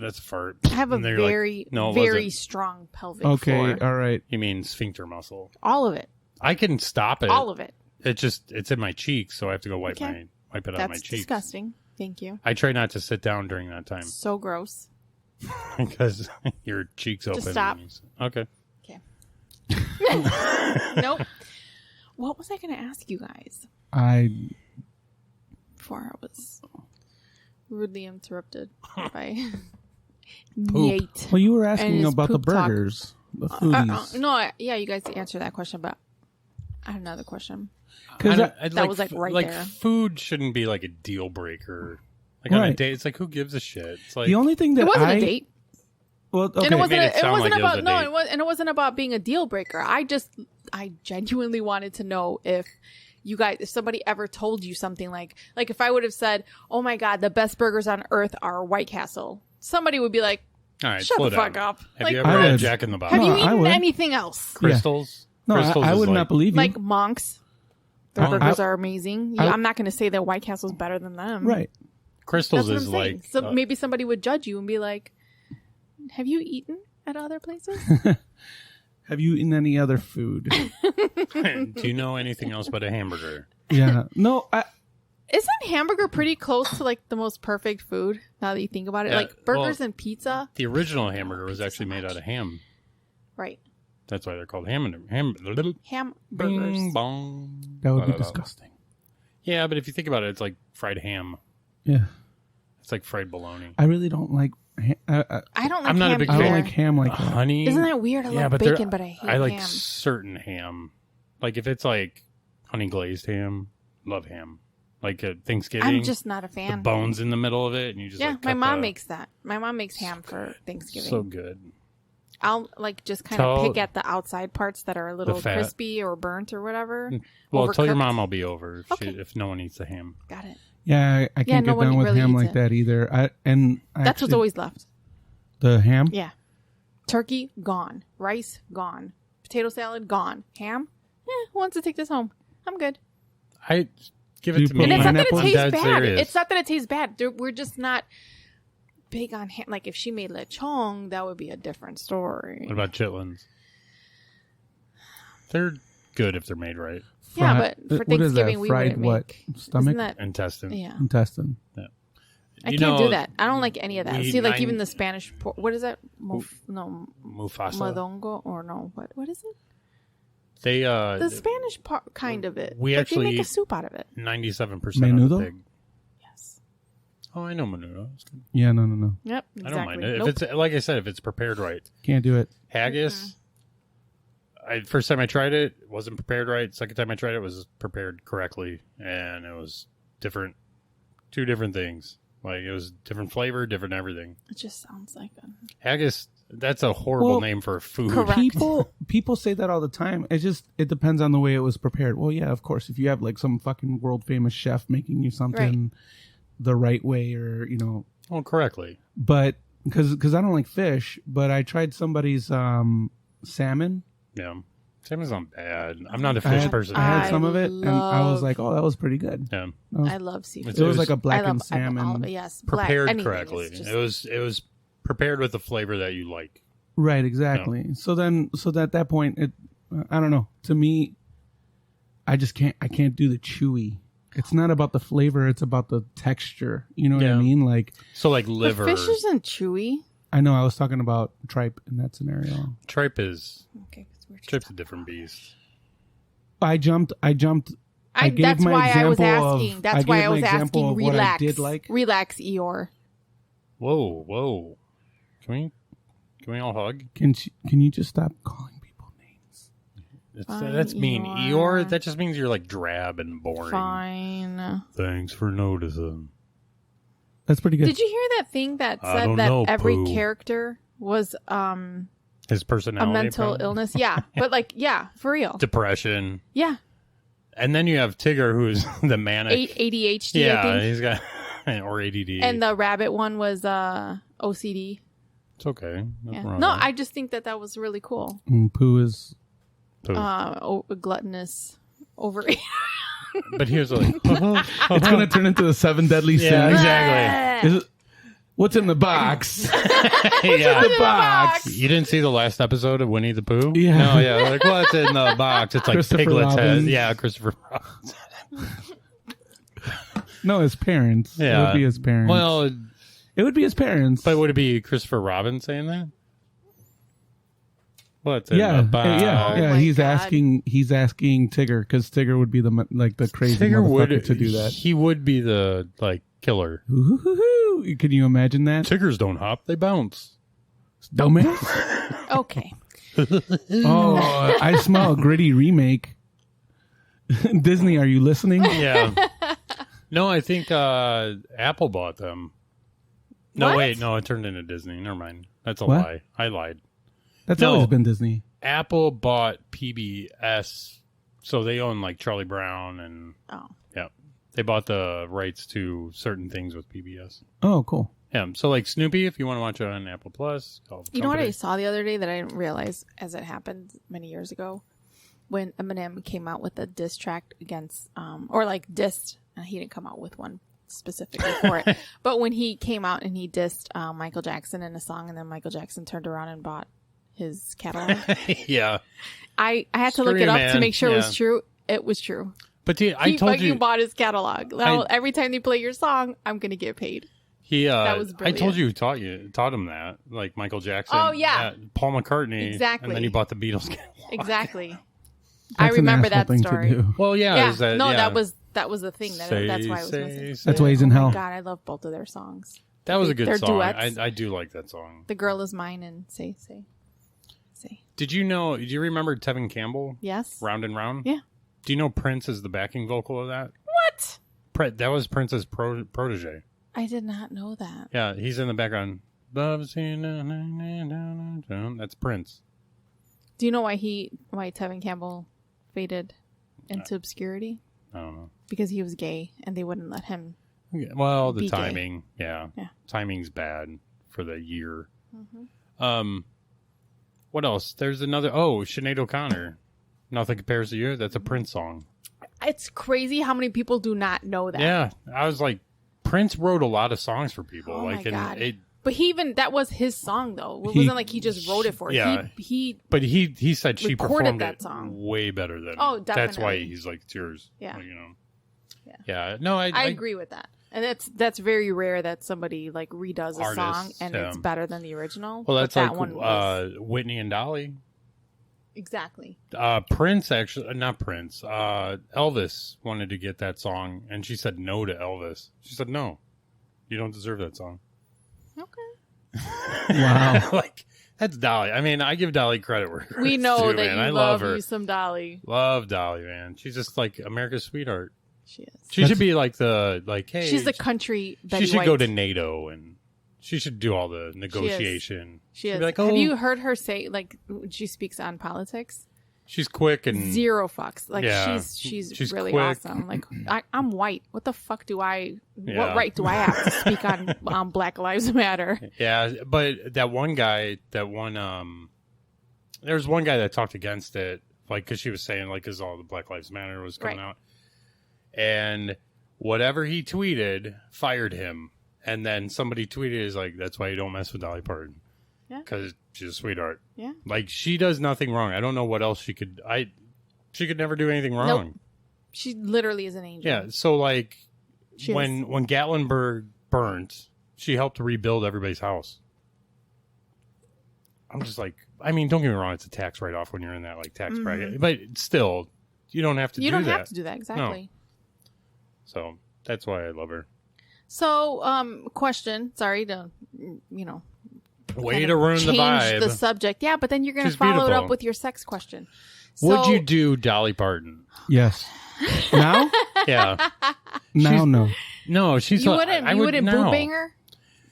that's a fart. I have a very strong pelvic floor. All right. You mean sphincter muscle? All of it. I can stop it. All of it. It's in my cheeks, so I have to go wipe it out of my cheeks. That's disgusting. Thank you. I try not to sit down during that time. So gross. Because your cheeks open. Just stop. Okay. Nope. What was I going to ask you guys? Before I was rudely interrupted by Nate. Well, you were asking about the burgers, the foodies. You guys answered that question, but I had another question. That was like right there. Food shouldn't be like a deal breaker. Like on a date, it's like who gives a shit? It's like the only thing that it wasn't a date. Well, okay. And it wasn't about being a deal breaker. I genuinely wanted to know if somebody ever told you something like if I would have said, "Oh my God, the best burgers on earth are White Castle," somebody would be like, "All right, shut the fuck up." Have you ever had Jack in the Box? Have you eaten anything else? Crystals? No, Crystals I would not believe you. Like Monk's, their burgers are amazing. I'm not going to say that White Castle's better than them. Right. Crystals is like... So maybe somebody would judge you and be like, have you eaten at other places? Have you eaten any other food? Do you know anything else but a hamburger? Yeah. No, Isn't hamburger pretty close to like the most perfect food now that you think about it? Like burgers and pizza? The original hamburger was actually made out of ham. Right. That's why they're called ham burgers. Bing bong. That would be disgusting. Yeah, but if you think about it, it's like fried ham. Yeah. It's like fried bologna. I really don't like I don't like I'm not ham a big either. I don't like ham like that. Honey. Isn't that weird? I love bacon, but I hate ham. I like certain ham. Like if it's like honey glazed ham, love ham. Like at Thanksgiving. I'm just not a fan. The bones in the middle of it, and you just my mom makes that. My mom makes ham for Thanksgiving. So good. I'll like just kind of pick at the outside parts that are a little crispy or burnt or whatever. Well, tell your mom I'll be over if no one eats the ham. Got it. Yeah, I can't get down with ham like that either. That's what's always left. The ham? Yeah. Turkey, gone. Rice, gone. Potato salad, gone. Ham? Who wants to take this home? I'm good. Give it to me. And it's not that it tastes bad. It's not that it tastes bad. We're just not big on ham. Like if she made lechon, that would be a different story. What about chitlins? They're good if they're made right. Yeah, but for Thanksgiving we wouldn't make stomach, intestine. Yeah, intestine. Yeah. I can't do that. I don't like any of that. See, like even the Spanish pork. What is that? Mufasa. Modongo or no? What is it? They the Spanish part kind of it. We actually make a soup out of it. 97% of the pig. Yes. Oh, I know menudo. It's good. Yeah, no. Yep, I exactly. don't mind it. Nope. If it's like I said, if it's prepared right. Can't do it. Haggis. First time I tried it, wasn't prepared right. Second time I tried it, was prepared correctly, and it was different. 2 different things. Like it was different flavor, different everything. It just sounds like a... Haggis. That's a horrible name for a food. Correct. People say that all the time. It depends on the way it was prepared. Well, yeah, of course. If you have like some fucking world famous chef making you something the right way, or Oh, correctly. But because I don't like fish, but I tried somebody's salmon. Yeah, salmon's not bad. I'm not a fish person. I had some of it, and I was like, "Oh, that was pretty good." Yeah, I love seafood. It was like a blackened I love all of salmon. it. Yes, prepared correctly. It was prepared with the flavor that you like. Right, exactly. Yeah. So at that point, I don't know. To me, I can't do the chewy. It's not about the flavor; it's about the texture. You know what I mean? Like liver. The fish isn't chewy. I know. I was talking about tripe in that scenario. Tripe is okay. Tripe's a different beast. I jumped. I gave that's my why I was example asking. That's why I was asking. Relax. I did like. Relax, Eeyore. Whoa! Can we all hug? Can you just stop calling people names? That's mean, Eeyore. That just means you're like drab and boring. Fine. Thanks for noticing. That's pretty good. Did you hear that thing that said that every Pooh. character was His personality, a mental illness? Yeah, but for real. Depression. Yeah. And then you have Tigger, who's the manic. ADHD. Yeah, I think. he's got or ADD. And the rabbit one was OCD. It's okay. Yeah. No, I just think that was really cool. Pooh is gluttonous, over. But here's like, it's going to turn into the 7 deadly sins. Yeah, exactly. What's in the box? Yeah. The box. You didn't see the last episode of Winnie the Pooh? Yeah. No, yeah. Like, what's in the box? It's like Christopher Piglet's head. Robin. Yeah, Christopher Robin. No, his parents. Yeah. It would be his parents. Well, it would be his parents. but would it be Christopher Robin saying that? What's in yeah, the box? yeah. my He's God. asking the because Tigger would be the crazy Tigger motherfucker to do that. He would be the killer. Ooh, can you imagine that? Tiggers don't hop; they bounce. Dumbass. Okay. Oh, I smell a gritty remake. Disney, are you listening? Yeah. No, I think Apple bought them. No, What? wait, no, it turned into Disney. Never mind. That's a What? lie. I lied. That's No. always been Disney. Apple bought PBS, so they own like Charlie Brown and they bought the rights to certain things with PBS. Oh, cool. Yeah, so like Snoopy, if you want to watch it on Apple Plus, call the You know what I company. saw the other day that I didn't realize as it happened many years ago? When Eminem came out with a diss track against, dissed, he didn't come out with one specifically for it, but when he came out and he dissed Michael Jackson in a song, and then Michael Jackson turned around and bought his catalog. Yeah, I had to look Screw it you, up man. to make sure it Yeah. was true. It was true. but dude, I He told fucking you bought his catalog. Now, every time they play your song, I'm going to get paid. he. That was I told brilliant. you taught him that, like Michael Jackson. Oh, yeah. Paul McCartney. Exactly. And then he bought the Beatles catalog. Exactly. That's I an remember asshole that thing to story. do. Well, yeah. Yeah, is that, no, yeah. that was the thing. That's why I was missing. That's why he's in Oh hell. my God, I love both of their songs. That was a good They're song. duets. I do like that song. The Girl Is Mine and Say. Did you remember Tevin Campbell? Yes. Round and Round? Yeah. Do you know Prince is the backing vocal of that? What? That was Prince's protege. I did not know that. Yeah, he's in the background. That's Prince. Do you know why Tevin Campbell faded into obscurity? I don't know. Because he was gay and they wouldn't let him. Yeah, well, the Be gay. timing. Yeah. Timing's bad for the year. What else? There's another. Oh, Sinead O'Connor. Nothing Compares to You. That's a Prince song. It's crazy how many people do not know that. Yeah. I was like, Prince wrote a lot of songs for people. Oh like, my God. And But that was his song though. It wasn't like he just wrote it for it. Yeah. But he said she recorded performed that it song. way better than. Oh, That's why definitely. he's like, it's yours. Yeah. Like, you know. Yeah. Yeah. No, I agree with that. And that's very rare that somebody like redoes a Artists, song and yeah. it's better than the original. Well, that's but that like one was... Whitney and Dolly. Exactly. Prince actually, not Prince. Elvis wanted to get that song, and she said no to Elvis. She said no. You don't deserve that song. Okay. Wow. Like, that's Dolly. I mean, I give Dolly credit where We know too, that man. you I love her. you some Dolly. Love Dolly, man. She's just like America's sweetheart. She is. She should be like hey. She's the country Betty She should White. go to NATO and she should do all the negotiation. She She'd is. be like, Have you heard her say, like, when she speaks on politics? She's quick and Zero fucks. Like, Yeah. she's really quick. awesome. Like, I'm white. What the fuck Yeah. what right do I have to speak on Black Lives Matter? Yeah, but there's one guy that talked against it, like, because she was saying, like, because all the Black Lives Matter was coming out. And whatever he tweeted fired him. And then somebody tweeted, is like, that's why you don't mess with Dolly Parton. Yeah. Because she's a sweetheart. Yeah. Like, she does nothing wrong. I don't know what else she could. She could never do anything wrong. Nope. She literally is an angel. Yeah. So, like, She when Gatlinburg burnt, she helped rebuild everybody's house. I'm just like, I mean, don't get me wrong, it's a tax write-off when you're in that, like, tax bracket. But still, you don't have to do that. You don't have to do that, exactly. No. So, that's why I love her. So, question. Sorry to, Way kind to of ruin the change vibe. the subject. Yeah, but then you're going to She's follow it beautiful. up with your sex question. Would So- you do Dolly Parton? Yes. Now? Yeah. Now, no. No, she's... You wouldn't no. boob bang her?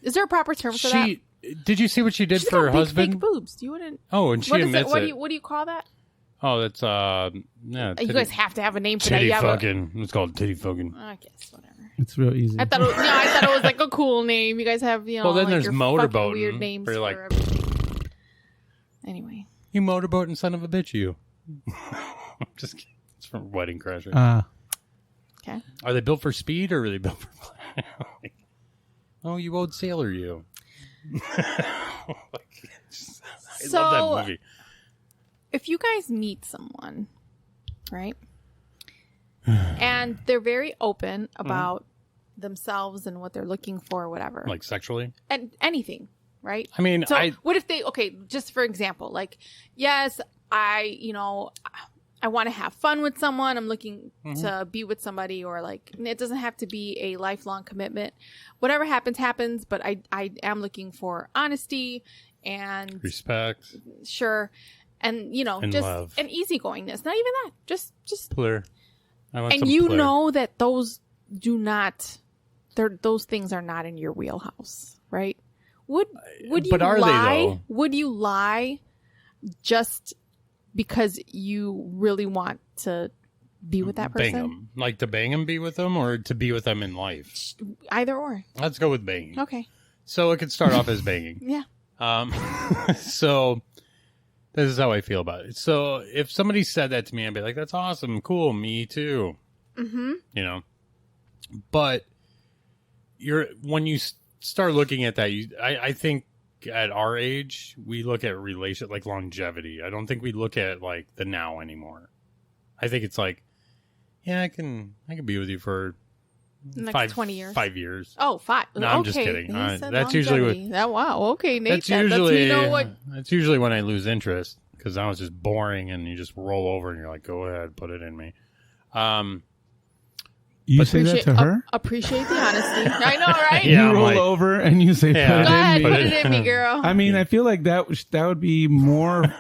Is there a proper term for that? Did you see what she did She's for her got big, husband? fake boobs. You wouldn't... Oh, and she What is admits it? it. What do you call that? Oh, that's yeah. You guys have to have a name for that. titty Yeah, but- fucking. It's called titty fucking. I guess whatever. It's real easy. I thought it was like a cool name. You guys have Well, then like there's your motorboating, fucking weird names where for you're like- everything. Anyway, You motorboating son of a bitch, you. I'm just kidding. It's from Wedding Crashers. okay. Are they built for speed or are they built for... Oh, you old sailor, you. I So- love that movie. If you guys meet someone, right, and they're very open about themselves and what they're looking for, or whatever, Like sexually? and anything, right? I mean, So what if they, just for example, like, yes, I want to have fun with someone. I'm looking to be with somebody, or like, it doesn't have to be a lifelong commitment. Whatever happens, happens. But I am looking for honesty and respect. sure. And, And just love. an easygoingness. Not even that. Just, Plur. I want and some you plur. know that those things are not in your wheelhouse, right? Would you But are they, lie? though? Would you lie just because you really want to be with that Bang person? them. Like to bang them, be with them, or to be with them in life? Either or. Let's go with banging. Okay. So it could start off as banging. Yeah. So this is how I feel about it. So if somebody said that to me, I'd be like, that's awesome. Cool. Me too. Mm-hmm. But when you start looking at that, I think at our age, we look at like longevity. I don't think we look at like the now anymore. I think it's like, yeah, I can be with you for Next 20 years. 5 years. Oh, 5. No, I'm just kidding. He said That's usually longevity. Wow. Okay, Nate. That's That's usually you know what. That's usually when I lose interest, because now it's just boring and you just roll over and you're like, go ahead, put it in me. You say that to her? Appreciate the honesty. I know, right? Yeah, You I'm roll like- over and you say, Yeah. Go ahead, put put it in me. it in me, girl. I mean, I feel like that would be more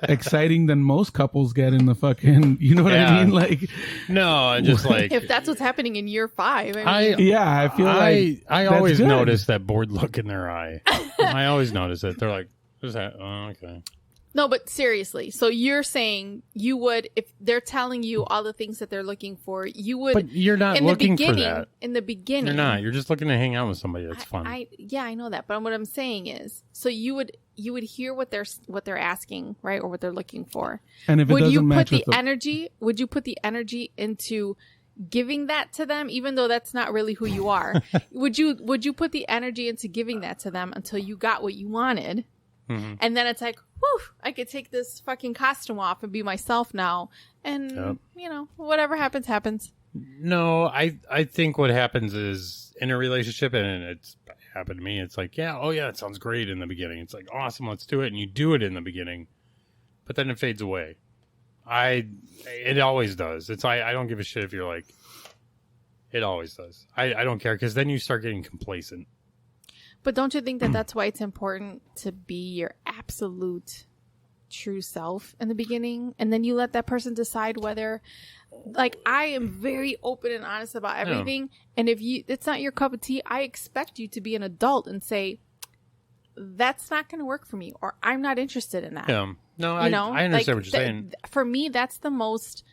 exciting than most couples get in the fucking, you know what Yeah. I mean? Like, No, I just like If that's what's happening in year 5, I mean, yeah, I feel like I that's always good. notice that bored look in their eye. I always notice it. They're like, "What's that?" Oh, okay. no, but seriously. So you're saying you would, if they're telling you all the things that they're looking for, you would. But you're not in the looking for beginning. that. In the beginning, You're not. You're just looking to hang out with somebody that's fun. I know that, but what I'm saying is, so you would hear what they're asking, right, or what they're looking for. and if it Would doesn't you put match the with energy? Would you put the energy into giving that to them, even though that's not really who you are? Would you put the energy into giving that to them until you got what you wanted? Mhm. And then it's like, whew, I could take this fucking costume off and be myself now. And, Yep. whatever happens, happens. No, I think what happens is in a relationship, and it's happened to me, it's like, yeah, oh yeah, it sounds great in the beginning. It's like, awesome, let's do it. And you do it in the beginning, but then it fades away. It always does. I don't give a shit if you're like, It always does. I don't care because then you start getting complacent. But don't you think that that's why it's important to be your absolute true self in the beginning? And then you let that person decide whether, like, I am very open and honest about everything. Yeah. And if it's not your cup of tea, I expect you to be an adult and say, that's not going to work for me, or I'm not interested in that. Yeah. No, I understand like, what you're saying. For me, that's the most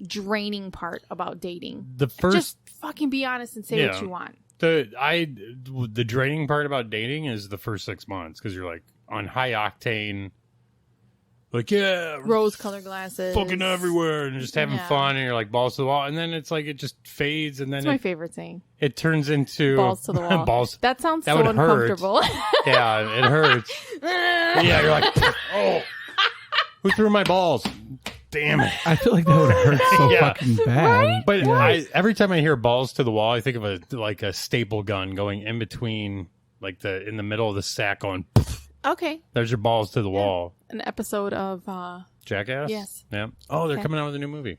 draining part about dating. Just fucking be honest and say what you want. The draining part about dating is the first 6 months because you're like on high octane, like rose-colored glasses, fucking everywhere, and just having fun, and you're like balls to the wall, and then it's like it just fades, and then it's my favorite thing. It turns into balls to the wall. That sounds so uncomfortable. Yeah, it hurts. Yeah, you're like, oh, who threw my balls? Damn it. I feel like that would hurt so fucking bad. Right? But every time I hear balls to the wall, I think of a staple gun going in between, like in the middle of the sack going, okay. There's your balls to the wall. An episode of Jackass? Yes. Yeah. Oh, they're coming out with a new movie.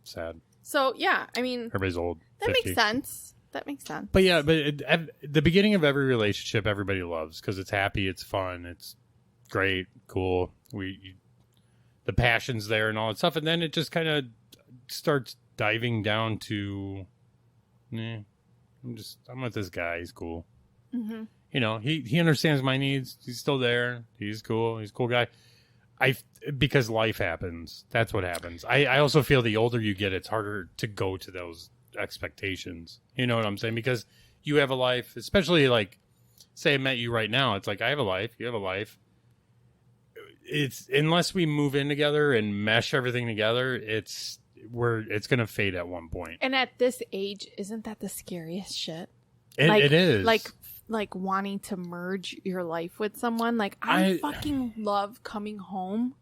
Sad. So, yeah, I mean. Everybody's old. That 50. makes sense. That makes sense. But yeah, at the beginning of every relationship, everybody loves because it's happy, it's fun, it's great, cool. The passion's there and all that stuff, and then it just kind of starts diving down to, I'm with this guy. He's cool. Mm-hmm. You know, he understands my needs. He's still there. He's cool. He's a cool guy. Because life happens. That's what happens. I also feel the older you get, it's harder to go to those expectations. You know what I'm saying? Because you have a life, especially like, say I met you right now. It's like, I have a life. You have a life. It's unless we move in together and mesh everything together, it's going to fade at one point. And at this age, isn't that the scariest shit? It is. Like wanting to merge your life with someone. Like I fucking love coming home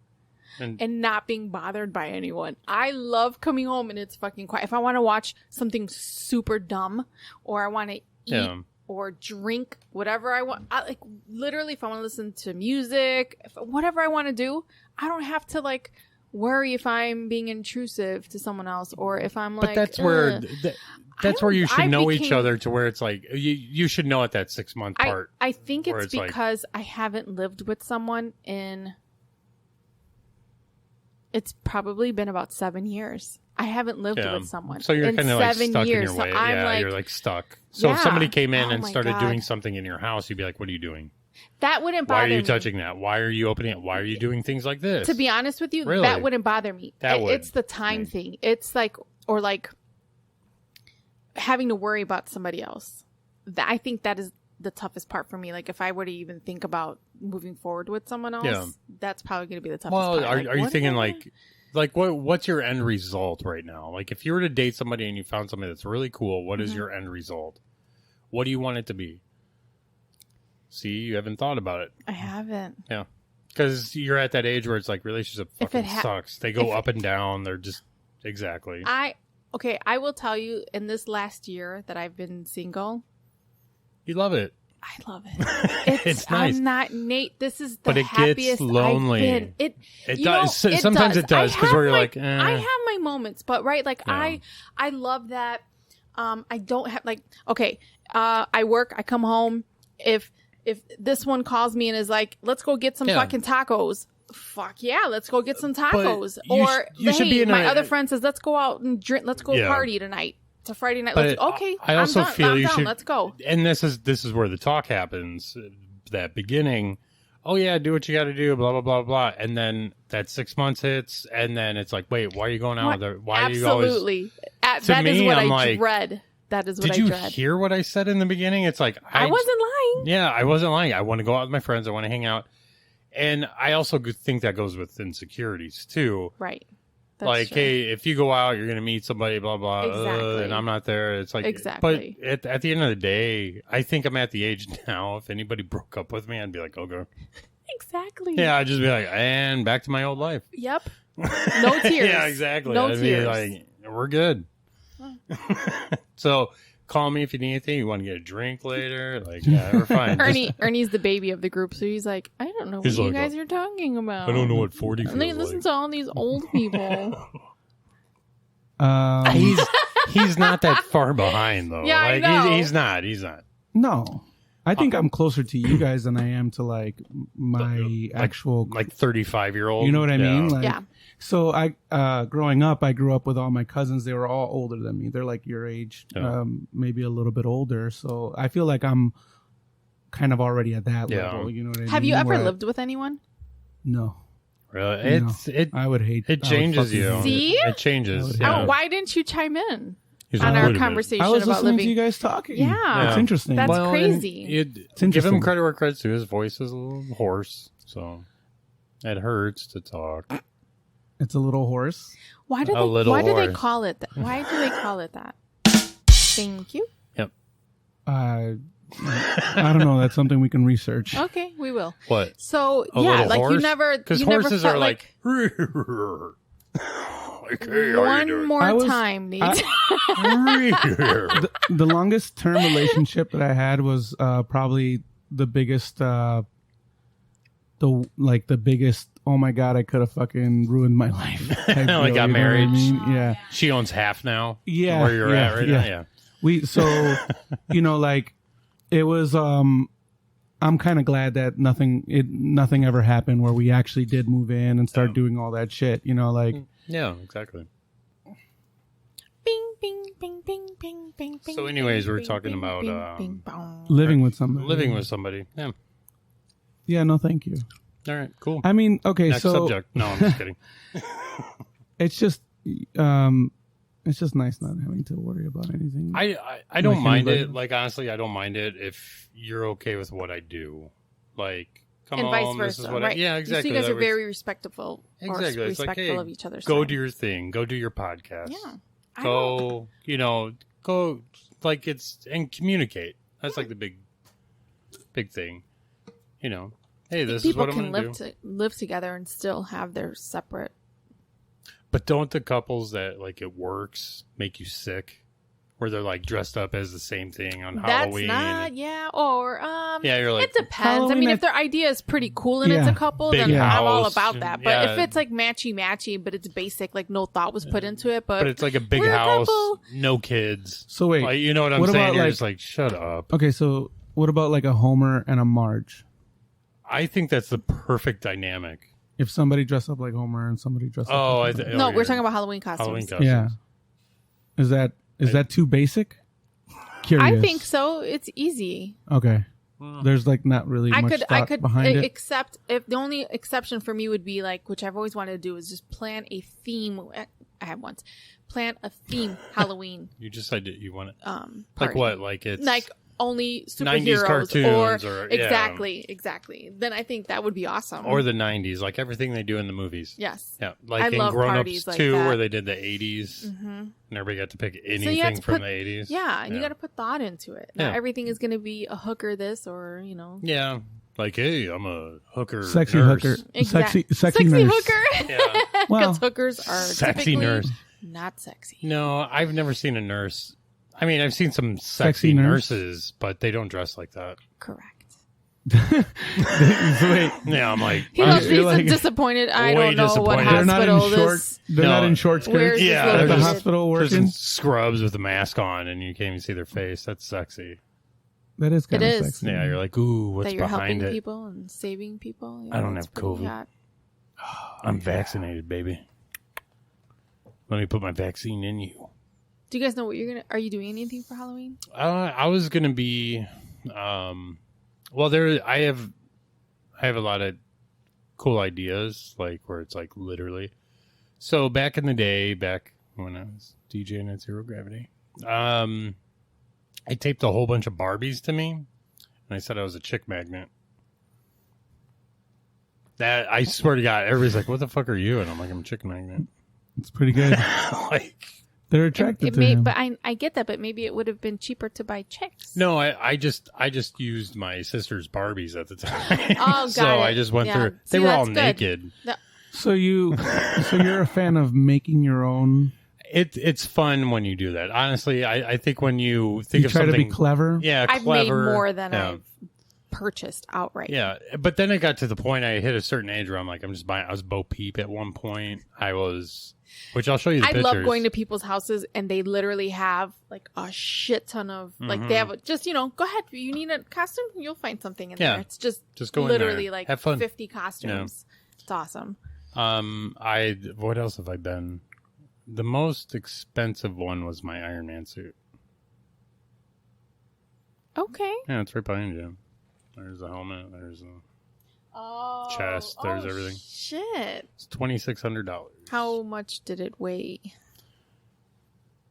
and not being bothered by anyone. I love coming home and it's fucking quiet. If I want to watch something super dumb or I want to eat or drink whatever I want, literally if I want to listen to music, whatever I want to do, I don't have to like worry if I'm being intrusive to someone else or if I'm like. But that's where you should know each other to where it's like you should know at that 6 month part. I think it's because I haven't lived with someone in. It's probably been about 7 years. I haven't lived with someone. So you're kind of like stuck years. in your way. So I'm you're like stuck. So if somebody came in and started doing something in your house, you'd be like, what are you doing? That wouldn't bother me. Why are you touching that? Why are you opening it? Why are you doing things like this? To be honest with you, really? That wouldn't bother me. It's the time thing. It's like, or like having to worry about somebody else. I think that is the toughest part for me. Like if I were to even think about moving forward with someone else, that's probably going to be the toughest part. Well, are you thinking like what's your end result right now? Like if you were to date somebody and you found somebody that's really cool, what is your end result? What do you want it to be? See, you haven't thought about it. I haven't. Yeah. Because you're at that age where it's like relationship fucking sucks. They go up and down. They're just exactly. I will tell you in this last year that I've been single. You love it. I love it. It's nice. I'm not Nate. This is the but it happiest gets lonely. I've been. It does. Sometimes it does because we're like. I have my moments, but I love that. I don't have I work. I come home. If this one calls me and is like, let's go get some fucking tacos. Fuck yeah, let's go get some tacos. My other friend says, let's go out and drink. Let's go party tonight. It's a Friday night. I also feel you should. Let's go. And this is where the talk happens. That beginning. Oh yeah, do what you got to do. Blah blah blah blah. And then that 6 months hits, and then it's like, wait, why are you going out there? Why are you always? Absolutely. That is what I dread. That is what I dread. Did you hear what I said in the beginning? It's like I wasn't lying. Yeah, I wasn't lying. I want to go out with my friends. I want to hang out. And I also think that goes with insecurities too. Right. That's like, true. Hey, if you go out, you're going to meet somebody, blah, blah, and I'm not there. It's like, exactly. But at the end of the day, I think I'm at the age now, if anybody broke up with me, I'd be like, okay. Exactly. Yeah, I'd just be like, and back to my old life. Yep. No tears. Yeah, exactly. No I'd tears. be like, we're good. So call me if you need anything. You want to get a drink later? Like, yeah, we're fine. Ernie's the baby of the group, so he's like, I don't know what you guys are talking about. I don't know what 40 feels like. Listen to all these old people. He's not that far behind though. Yeah, I like know. he's not. No. I think I'm closer to you guys than I am to like my actual Like 35-year-old. You know what I mean? Like, Yeah. So growing up, I grew up with all my cousins. They were all older than me. They're like your age, maybe a little bit older. So I feel like I'm kind of already at that level. You know what I mean? Have you ever lived with anyone? No. Really? I would hate it. Changes you. See? It changes. Yeah. Oh, why didn't you chime in He's on like, our "Wait a minute." conversation I was about listening living? to you guys talking. Yeah. It's interesting. That's Well, crazy. Give interesting. him credit where credit's due. His voice is a little hoarse, so it hurts to talk. It's a little hoarse. Why do A little they horse. call it that? Why do they call it that? Thank you. Yep. I don't know. That's something we can research. Okay, we will. What? So A yeah, little like horse? you never Because you never horses felt are like. one more time, Nate. The longest term relationship that I had was probably the biggest. The biggest. Oh my god! I could have fucking ruined my life. type Like deal, got you know what married. I mean? Yeah. She owns half now. Yeah, Where you're yeah, at right yeah. now. Yeah. You know, like it was. I'm kind of glad that nothing ever happened where we actually did move in and start doing all that shit. You know, like. Yeah. Exactly. Bing, bing, bing, bing, bing, bing, bing. So anyways, we're bing, talking bing, about, bing, bong. Living with somebody. Living with somebody. Yeah. Yeah, no, thank you. All right. Cool. I mean, okay, Next so subject. No, I'm just kidding. it's just nice not having to worry about anything. I don't Like mind anybody. it. Like honestly, I don't mind it if you're okay with what I do. Like, come And on, vice this is versa, what right? Yeah, exactly. So you guys That are was- very respectful, Exactly. or It's like, respectful hey, of each other's go time. do your thing. Go do your podcast. Yeah. I don't- Go, go like and communicate. That's like the big thing. Hey, this is People what I'm can going to do. live together and still have their separate. But don't the couples that like it works make you sick? Where they're like dressed up as the same thing on Halloween. That's not, yeah, or Yeah, you're like it depends. I Halloween, mean, if their idea is pretty cool and it's Yeah. a couple, Big then I'm all house, about that. But yeah. if it's like matchy, but it's basic, like no thought was put into it, but it's like a big we're a house, couple. no kids. So wait, Like, you know what I'm what saying? about, You're like- just like, shut up. okay, so what about like a Homer and a Marge? I think that's the perfect dynamic. If somebody dressed up like Homer and somebody dressed up Oh, like no, we're you're- talking about Halloween costumes. Halloween costumes. yeah, is that too basic? Curious. I think so. It's easy. Okay, there's like not really I much could thought behind it. accept if the only exception for me would be like, which I've always wanted to do, is just plan a theme. I had once plan a theme Halloween You just said that you want it. party. Like what? Like it's Like only 90s superheroes cartoons or yeah. exactly. Then I think that would be awesome. Or the 90s, like everything they do in the movies. yes. Yeah, I like in love Grown Ups parties like 2, that. where they did the 80s, Mm-hmm. and everybody got to pick you anything have to from put- the 80s. Yeah, and you got to put thought into it. Not Yeah. everything is going to be a hooker this or Yeah, like, hey, I'm a hooker Sexy nurse. hooker, Exact- sexy nurse. hooker. Yeah. Because Well, hookers are sexy typically nurse. not sexy. No, I've never seen a nurse. I mean, I've seen some Sexy sexy nurse? nurses, but they don't dress like that. Correct. Wait, Yeah, I'm like, He I'm must be just like- disappointed. I Way don't know what disappointed. they're not in hospital short. this. They're No. not in short Where's skirts this Yeah, at they're the just- hospital just working. in scrubs with a mask on, and you can't even see their face. That's sexy. That is kind It of is. sexy. Yeah, you're like, ooh, what's That you're behind helping it? people and saving people. I don't it's have pretty COVID. hot. I'm vaccinated, baby. Let me put my vaccine in you. Do you guys know what you're gonna? Are you doing anything for Halloween? I was gonna be, well, I have a lot of cool ideas, like where it's like literally. So back in the day, back when I was DJing at Zero Gravity, I taped a whole bunch of Barbies to me, and I said I was a chick magnet. That I swear to God, everybody's like, "What the fuck are you?" And I'm like, "I'm a chick magnet." It's pretty good. Like, They're attracted It to may, him. but I get that, but maybe it would have been cheaper to buy chicks. no, I just used my sister's Barbies at the time. Oh, So got it. I just went Yeah. through. See, They were all that's good. naked. So you're a fan of making your own. It's fun when you do that. Honestly, I think when you think You of try something, to be clever. yeah, I've clever, made more than yeah. I've purchased outright. Yeah, but then it got to the point I hit a certain age where I'm like, I'm just buying. I was Bo Peep at one point. I was Which I'll show you the I pictures. love going to people's houses and they literally have like a shit ton of like they have just go ahead. You need a costume, you'll find something in there. It's just go literally in there. like Have fun. 50 costumes. Yeah. It's awesome. What else have I been? The most expensive one was my Ironman suit. Okay. Yeah, it's right behind you. There's the helmet. There's the chest. There's everything. Shit. It's $2,600. How much did it weigh?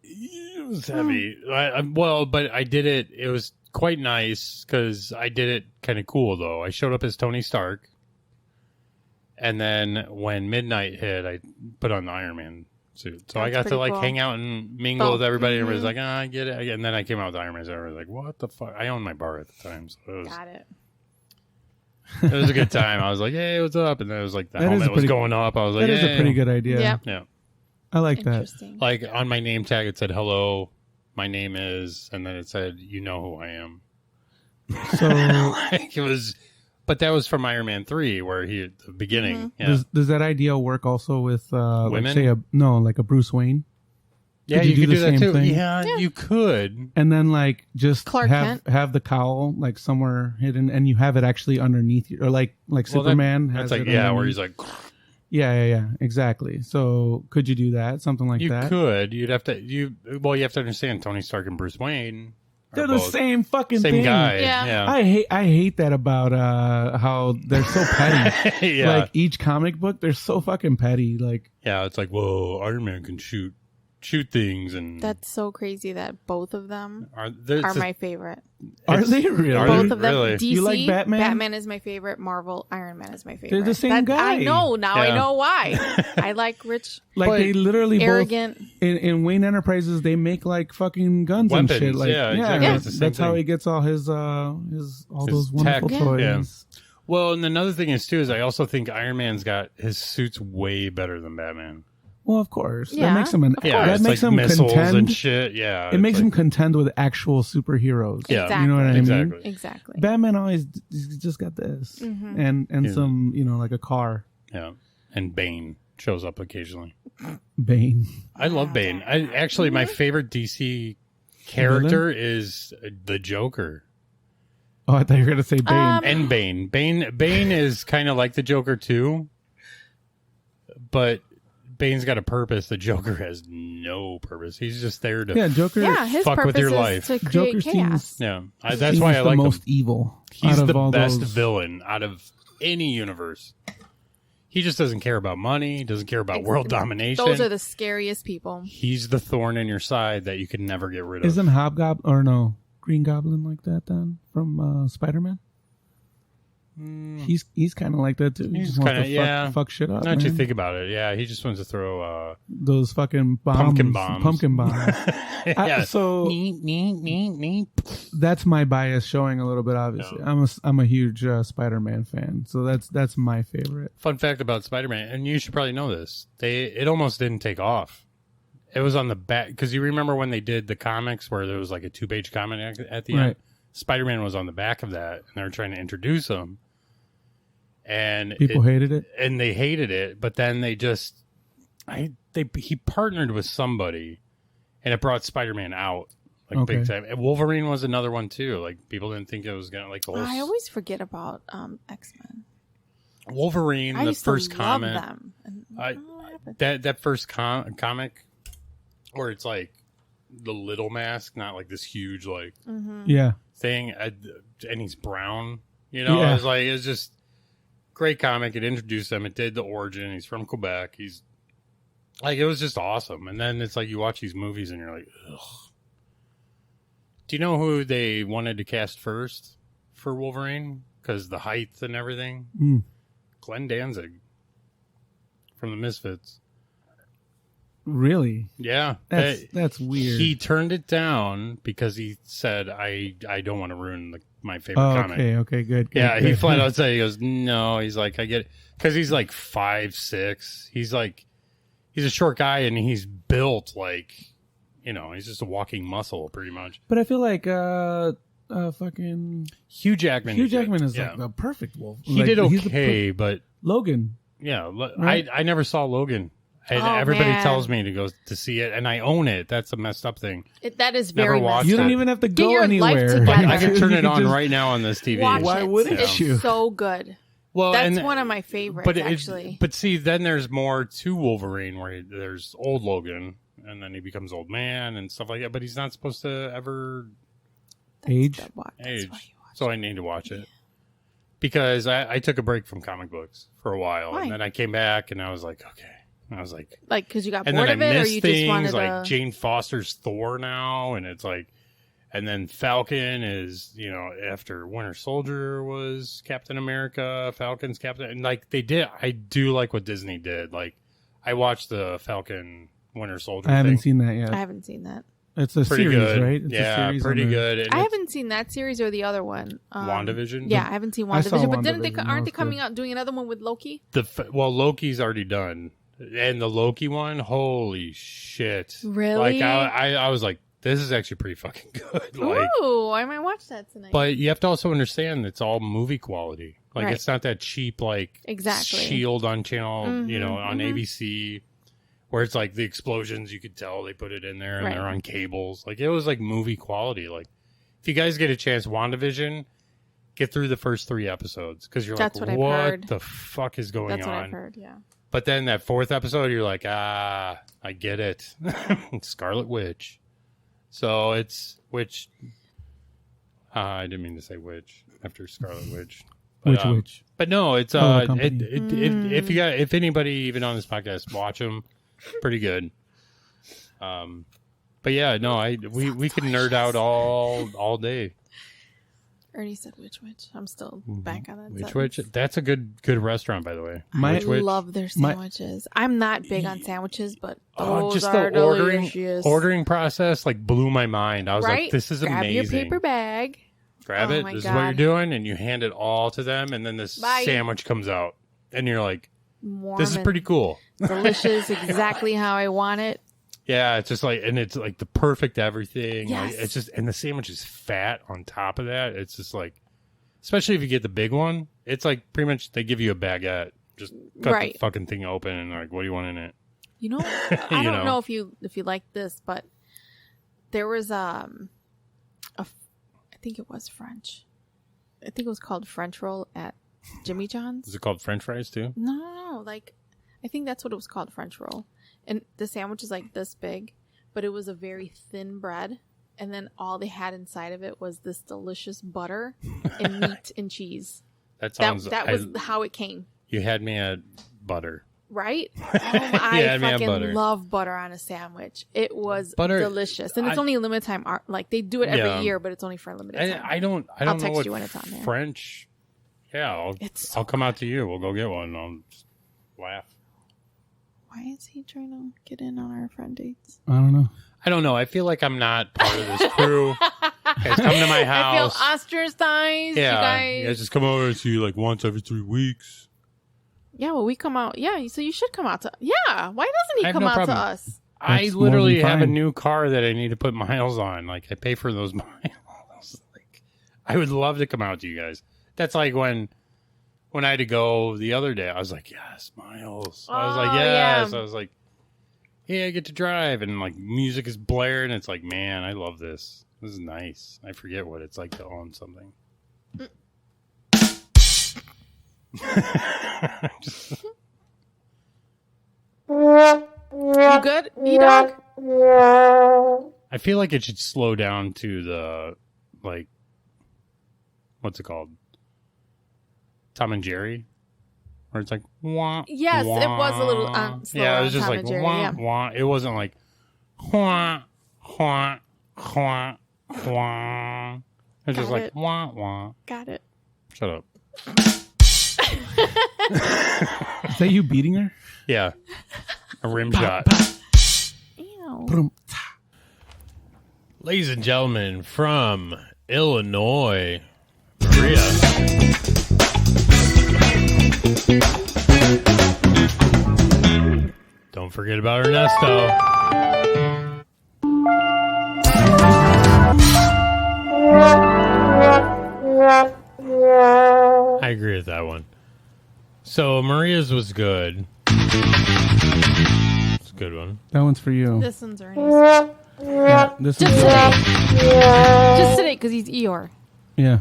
It was heavy. But I did it. It was quite nice because I did it kind of cool, though. I showed up as Tony Stark. And then when midnight hit, I put on the Ironman suit. So I got to like hang out and mingle with everybody. And everybody's like, I get it. And then I came out with the Ironman. So everybody was like, what the fuck? I owned my bar at the time. So Got it. It was a good time. I was like, hey, what's up? And then it was like the helmet was going up. I was like, that is a pretty good idea. Yeah. I like that. Like on my name tag, it said, hello, my name is, and then it said, you know who I am. So like it was, but that was from Ironman 3, where he, at the beginning. Mm-hmm. Yeah. Does that idea work also with, women? like, say, like a Bruce Wayne? Yeah, Could you could the do that same too. thing? Yeah, you could. And then like just Clark Kent. have the cowl like somewhere hidden, and you have it actually underneath you, or like Superman has that's like it where underneath. he's like. Yeah, exactly. So could you do that? Something like You that? could. You'd have to. You have to understand Tony Stark and Bruce Wayne. They're the same fucking same thing. guy. Yeah. Yeah. I hate that about how they're so petty. Yeah. Like each comic book, they're so fucking petty. Like Yeah, it's like, whoa, Iron Man can shoot things, and That's so crazy that both of them are my favorite. are they really? Both of them. Really? DC, You like Batman? Batman is my favorite. Marvel, Iron Man is my favorite. They're the same guy. I know. Now I Yeah. know why. I like rich, Like But they literally arrogant. both in Wayne Enterprises they make like fucking guns Weapons, and shit. Like yeah, exactly. Yeah. It's the same that's how thing. he gets all his all those wonderful tech. toys. Yeah. Well, and another thing is too is I also think Iron Man's got his suits way better than Batman. Well, of course. Yeah, That makes him of Yeah, that it's makes like him missiles contend. and shit. Yeah, It makes like, him contend with actual superheroes. Yeah. Exactly. You know what I mean? Exactly. Exactly. Batman always he's just got this and Yeah. some like a car. Yeah, and Bane shows up occasionally. Bane. I love Bane. Actually my favorite DC character is the Joker. Oh, I thought you were gonna say Bane. And Bane. Bane is kind of like the Joker too, but Bane's got a purpose. The Joker has no purpose. He's just there to Joker. Yeah, his fuck purpose with your is life. to create Joker chaos. seems yeah. That's he's why I the like most him. evil. He's out the of all best those. villain out of any universe. He just doesn't care about money. He doesn't care about world domination. Those are the scariest people. He's the thorn in your side that you can never get rid of. Isn't Hobgoblin or no Green Goblin like that then from Spider-Man? He's kind of like that too. He He's just wants kinda- to yeah. fuck shit up. Now that you man. think about it, yeah, he just wants to throw Those fucking bombs, Pumpkin bombs. pumpkin bombs. yeah. So that's my bias showing a little bit. Obviously, I'm a huge Spider-Man fan, so that's my favorite. Fun fact about Spider-Man, and you should probably know this. It almost didn't take off. It was on the back because you remember when they did the comics where there was like a 2-page comic at the end. Right. Spider-Man was on the back of that, and they were trying to introduce him. And People hated it. and they hated it, but then he partnered with somebody, and it brought Spider-Man out like big time. And Wolverine was another one too. Like people didn't think it was gonna like the whole. I always forget about X-Men. Wolverine, I the used first to comment, love them. And I don't know what happened. that first comic, where it's like the little mask, not like this huge like Yeah, thing, and he's brown. You know, Yeah. it's just. Great comic. It introduced him. It did the origin. He's from Quebec. He's like, it was just awesome. And then it's like you watch these movies and you're like, ugh. Do you know who they wanted to cast first for Wolverine? Because the height and everything. Glenn Danzig from the Misfits. really. Yeah, That's weird. He turned it down because he said, "I don't want to ruin my favorite comic." Okay, good. Yeah, good. he flat out said, he goes, no, he's like, I get it. Because he's like 5'6". He's a short guy and he's built like, he's just a walking muscle pretty much. But I feel like fucking Hugh Jackman. Hugh Jackman is like the perfect wolf. He like, did he's okay, but Logan. yeah, Right? I never saw Logan. And everybody tells me to go to see it, and I own it. That's a messed up thing. That is very messed You up. don't even have to Get go your life anywhere. together. I can turn it on just right now on this TV. Watch Why it. wouldn't It's you? so good. Well, That's one of my favorites, actually. But see, then there's more to Wolverine, where there's old Logan, and then he becomes old man and stuff like that. But he's not supposed to ever age. So I need to watch it because I took a break from comic books for a while, Why? and then I came back, and I was like, okay. I was like, because you got and bored then of I it, or missed you things just wanted like to. Jane Foster's Thor now, and it's like, and then Falcon is, after Winter Soldier was Captain America, Falcon's Captain, and like I do like what Disney did. Like, I watched the Falcon Winter Soldier. I haven't thing. seen that yet. I haven't seen that. It's a Pretty series, good, right? It's a yeah, series pretty on the- good. And I it's haven't seen that series or the other one. WandaVision. Yeah, I haven't seen I saw WandaVision, but didn't they? WandaVision, that Aren't they was coming good. out doing another one with Loki? Loki's already done, and the Loki one, holy shit! Really? Like I was like, this is actually pretty fucking good. Like, Ooh, I might watch that tonight. but you have to also understand it's all movie quality. Like, Right. it's not that cheap, like Exactly. Shield on channel, Mhm, on mhm. ABC, where it's like the explosions. You could tell they put it in there, and Right. they're on cables. Like, it was like movie quality. Like, if you guys get a chance, WandaVision, get through the first 3 episodes because you're That's like, what I've what heard. the fuck is going That's on? what I've heard. Yeah. But then that 4th episode, you're like, I get it. Scarlet Witch. So it's Witch. I didn't mean to say witch after Scarlet Witch. But, Which? But no, it's Oh, company. if anybody even on this podcast watch them, pretty good. But yeah, no, we can nerd out all day. Ernie said which. I'm still back on that. Witch. That's a good restaurant, by the way. I Witch. love their sandwiches. I'm not big on sandwiches, but those just are the delicious. ordering process like blew my mind. I was like, this is Grab amazing. your paper bag. Grab Oh it. my This is what you're God. doing, and you hand it all to them, and then this Bye. sandwich comes out, and you're like, Warm "This is and pretty cool." delicious, exactly how I want it. Yeah, it's just like, and it's like the perfect everything. Like, Yes. it's just, and the sandwich is fat on top of that. It's just like, especially if you get the big one, it's like pretty much they give you a baguette, just cut Right. the fucking thing open, and like, what do you want in it? You know, I don't know if you like this, but there was I think it was French. I think it was called French roll at Jimmy John's. Is it called French fries too? No. Like, I think that's what it was called, French roll. And the sandwich is like this big, but it was a very thin bread. And then all they had inside of it was this delicious butter and meat and cheese. That sounds. That was how it came. You had me at butter. Right? I Yeah, man, fucking butter. love butter on a sandwich. It was Butter- delicious. And it's only a limited time. Like, they do it Yeah. every year, but it's only for a limited time. I don't I'll know text what you when it's on there. French. Yeah, I'll come out to you. We'll go get one. I'll just laugh. Why is he trying to get in on our friend dates? I don't know. I don't know. I feel like I'm not part of this crew. Guys, come to my I feel house. ostracized, Yeah, you guys. just come over and see you like once every 3 weeks. Yeah, well, we come out. Yeah, so you should come out to. Yeah, why doesn't I he have come no out problem. to us? I That's more literally than have a fine. new car that I need to put miles on. Like, I pay for those miles. Like, I would love to come out to you guys. That's like when I had to go the other day. I was like, yes, miles. I was like, Oh, yes. yeah. I was like, yeah, I get to drive, and like music is blaring. It's like, man, I love this. This is nice. I forget what it's like to own something. You good, E-Dog? I feel like it should slow down to the, like, what's it called? Tom and Jerry? Where it's like, wah, Yes, wah. it was a little slower yeah, it on was just Tom like, and Jerry, wah, yeah. wah. It wasn't like, wah, wah, wah, wah. It was just Got like, it. wah, wah. Got it. Shut up. Is that you beating her? Yeah. A rim shot. Ew. Boom. Ladies and gentlemen, from Illinois, Maria. Don't forget about Ernesto. I agree with that one. So Maria's was good. a good one. That one's for you. This one's Ernie's. Yeah, this Just one's today. Just today, because he's Eeyore. Yeah.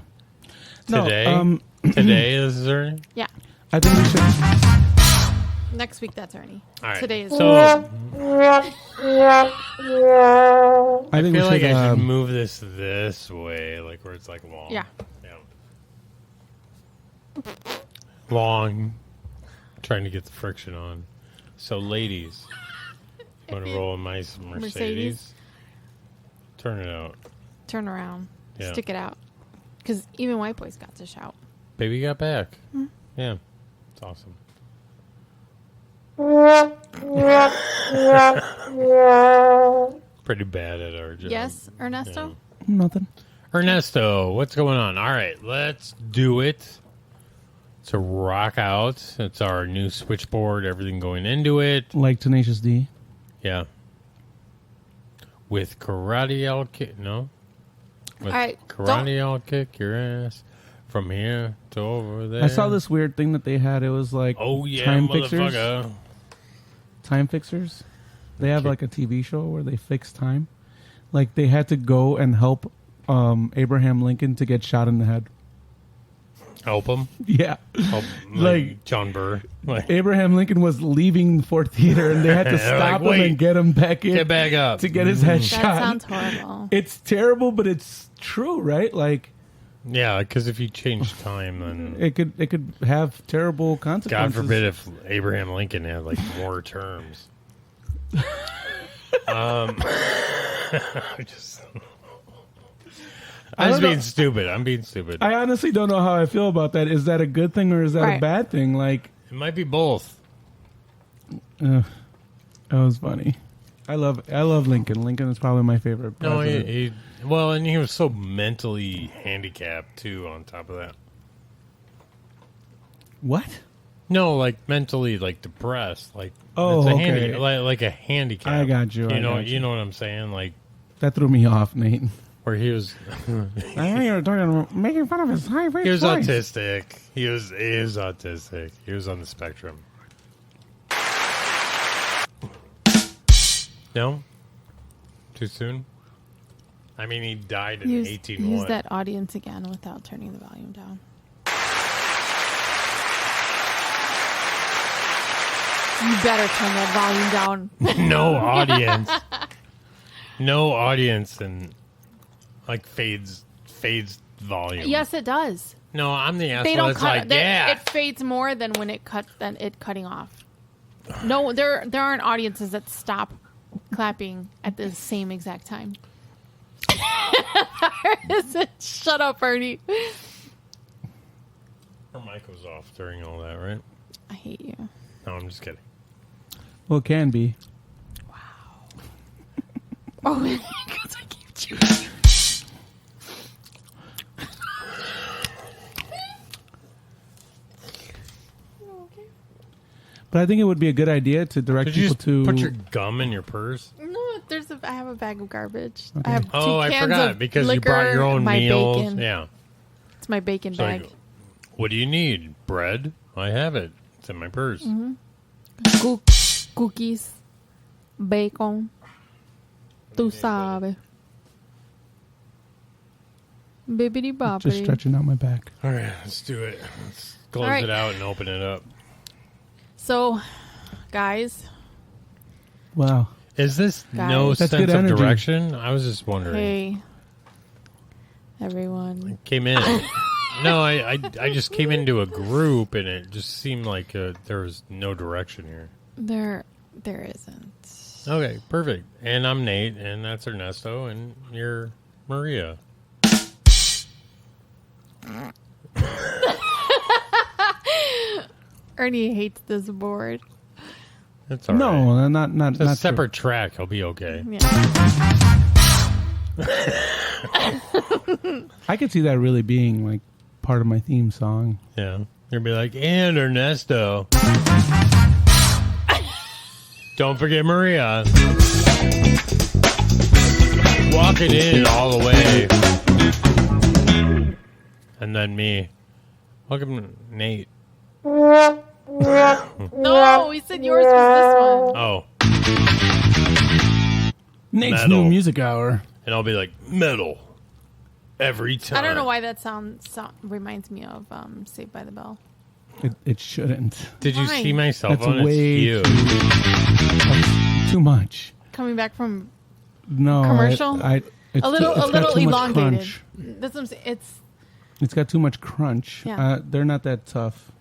Today? No, Today is Ernie? Yeah. I think we should. Next week, that's Ernie. All right. Today is so I I think feel we like should. I should move this way, like where it's like long. Yeah. Long. Trying to get the friction on. So, ladies, want to roll a nice Mercedes? Turn it out. turn around. Yeah. Stick it out. Because even white boys got to shout. Baby got back. Yeah. It's awesome. Pretty bad at our job. Yes, Ernesto? Yeah. Nothing. Ernesto, what's going on? All right, let's do it. It's a rock out. It's our new switchboard, everything going into it. Like Tenacious D. Yeah. With karate, I'll kick. No. With All right, karate, I'll kick your ass from here to over there. I saw this weird thing that they had. It was like Oh, yeah, time fixers. motherfucker. Time fixers. They have like a TV show where they fix time. Like they had to go and help Abraham Lincoln to get shot in the head. Help him. Yeah. Help, like John Burr. Like, Abraham Lincoln was leaving Ford Theater and they had to They're stop like, him "Wait, and get him back in get back up. to get his head That shot. sounds horrible. It's terrible, but it's true, right? Like Yeah, because if you change time, then it could have terrible consequences. God forbid if Abraham Lincoln had like more terms. I'm just being stupid. I'm being stupid. I honestly don't know how I feel about that. Is that a good thing or is that a Right. bad thing? Like, It might be both. that was funny. I love Lincoln. Lincoln is probably my favorite No, president. well, and he was so mentally handicapped too. On top of that, What? no, like mentally, like depressed, like Oh, it's a okay. like a handicap. I got you. You I know, got you. you know what I'm saying? Like That threw me off, Nate. where he was, I know you were talking, making fun of his high he was voice. autistic. He was autistic. He was on the spectrum. No, too soon. I mean, he died in Use 1801. that audience again without turning the volume down. You better turn that volume down. No audience. No audience and like fades volume. Yes, it does. No, I'm the asshole. They don't It's cut like, yeah. It fades more than when it cutting off. No, there aren't audiences that stop clapping at the same exact time. Shut up, Ernie. Her mic was off during all that, right? I hate you. No, I'm just kidding. Well, it can be. Oh, because I keep chewing. But I think it would be a good idea to direct Did you people just to put your gum in your purse? No, I have a bag of garbage. Okay. I have 2 Oh, I cans forgot of because liquor, you brought your own my meals. Bacon. Yeah. It's my bacon So bag. what do you need? Bread? I have it. It's in my purse. Cookies, bacon. Tu sabes. Bibbidi bobbidi. just stretching out my back. All right, let's do it. Let's close All right. it out and open it up. So, guys, Wow. Is this Guys. no That's sense good of energy. direction? I was just wondering. hey, everyone. Came in. No, I just came into a group and it just seemed like there was no direction here. There isn't. Okay, perfect. And I'm Nate, and that's Ernesto, and you're Maria. Ernie hates this board. That's all right. No, not It's a not separate track. He'll be okay. Yeah. true. I could see that really being like part of my theme song. Yeah. You'll be like, and Ernesto. Don't forget Maria. Walking in all the way. And then me. Welcome, Nate. No, he said yours was this one. Oh. Nate's Metal. new music hour. And I'll be like, metal. Every time. I don't know why that sound reminds me of Saved by the Bell. It shouldn't. Did you Why? see my cell That's phone? way It's cute. That's too much. Coming back from No. Commercial? It's a little it's got too much elongated. crunch. That's what I'm saying. It's got too much crunch. Yeah. They're not that tough.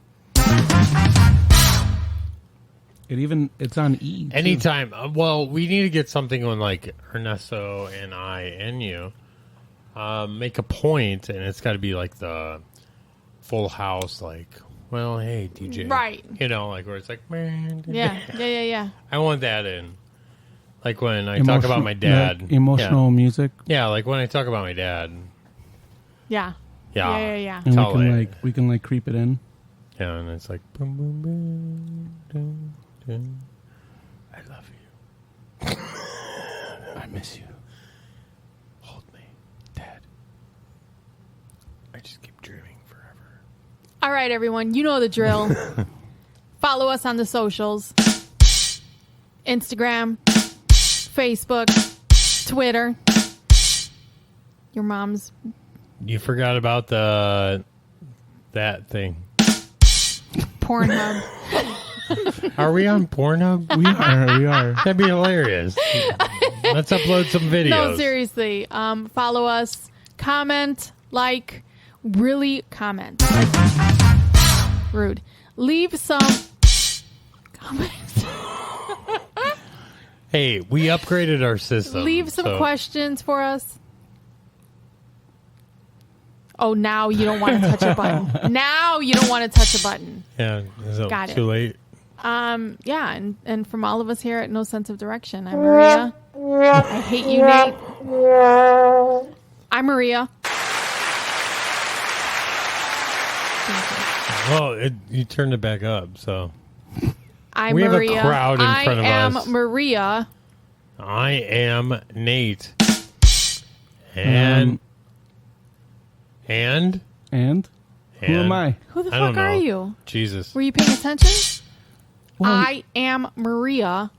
It's on E. too. Anytime. Well, we need to get something on like Ernesto and I and you. Make a point, and it's got to be like the Full House, like, well, hey, DJ. Right. You know, like where it's like, man. Yeah. I want that in. Like when I talk about my dad. Like emotional music. Yeah, like when I talk about my dad. Yeah. Yeah. And Tell it. we can like creep it in. Yeah, and it's like, boom, boom, boom, dun, dun. I love you. I miss you. Hold me, Dad. I just keep dreaming forever. All right, everyone. You know the drill. Follow us on the socials. Instagram, Facebook, Twitter. Your mom's You forgot about that thing. Pornhub. Are we on Pornhub? We are. That'd be hilarious. Let's upload some videos. No, seriously. Follow us. Comment. Like. Really comment. Rude. Leave some comments. Hey, we upgraded our system. Leave some questions for us. Oh, now you don't want to touch a button. Now you don't want to touch a button. Yeah, is it Got it. too late? Yeah, and from all of us here at No Sense of Direction, I'm Maria. I hate you, Nate. I'm Maria. Well, you turned it back up, so. I'm We have a Maria. crowd in front of I am us. Maria. I am Nate. And And who am I? Who the I don't fuck are know. you? Jesus. Were you paying attention? Well, I am Maria.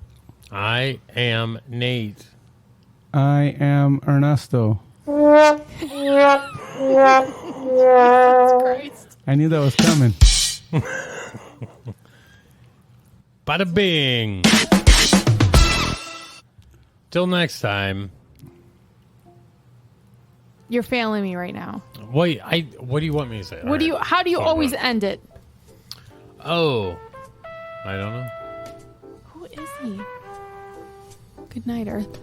I am Nate. I am Ernesto. Christ. I knew that was coming. Bada bing. Till next time. You're failing me right now. Wait, what do you want me to say? How do you always end it? Oh. I don't know. Who is he? Good night, Earth.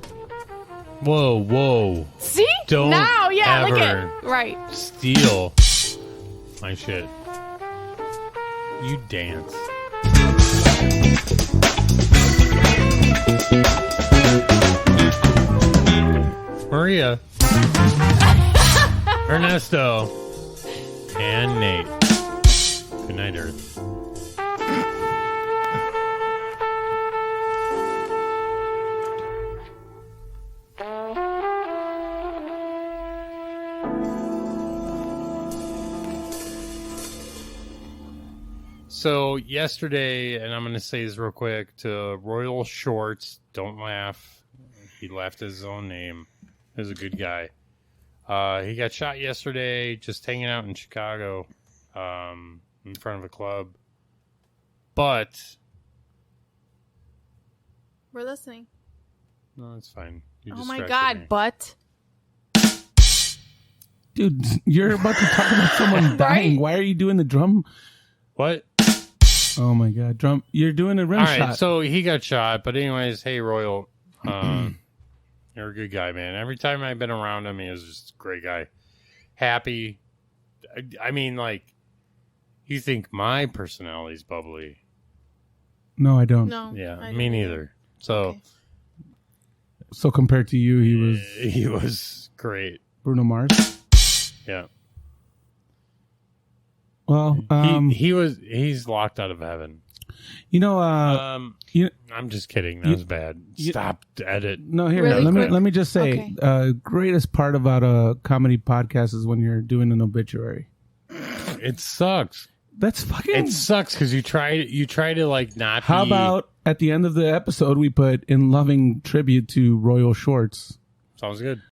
Whoa. See? Don't now, yeah, look ever at right. steal my shit. You dance. Maria, Ernesto, and Nate. Good night, Earth. So yesterday, and I'm going to say this real quick, to Royal Shorts, don't laugh. He laughed at his own name. He was a good guy. He got shot yesterday just hanging out in Chicago in front of a club. But... We're listening. No, it's fine. You Oh my distracted God, me. but Dude, you're about to talk about someone dying. Right? Why are you doing the drum? What? Oh my God, drum! You're doing a rim All shot. right, so he got shot. But anyways, hey, Royal, you're a good guy, man. Every time I've been around him, he was just a great guy. Happy. I mean, like, you think my personality's bubbly. No, I don't. no. Yeah, I me don't. neither. So Okay. So compared to you, he was great. Bruno Mars. Yeah. Well, He's locked out of heaven. you know, you, I'm just kidding. That was bad. Stop the edit. no, here, Really quick? let me just say, Okay. greatest part about a comedy podcast is when you're doing an obituary. It sucks. That's fucking. It sucks because you try to like not. How about at the end of the episode we put in loving tribute to Royal Shorts? Sounds good.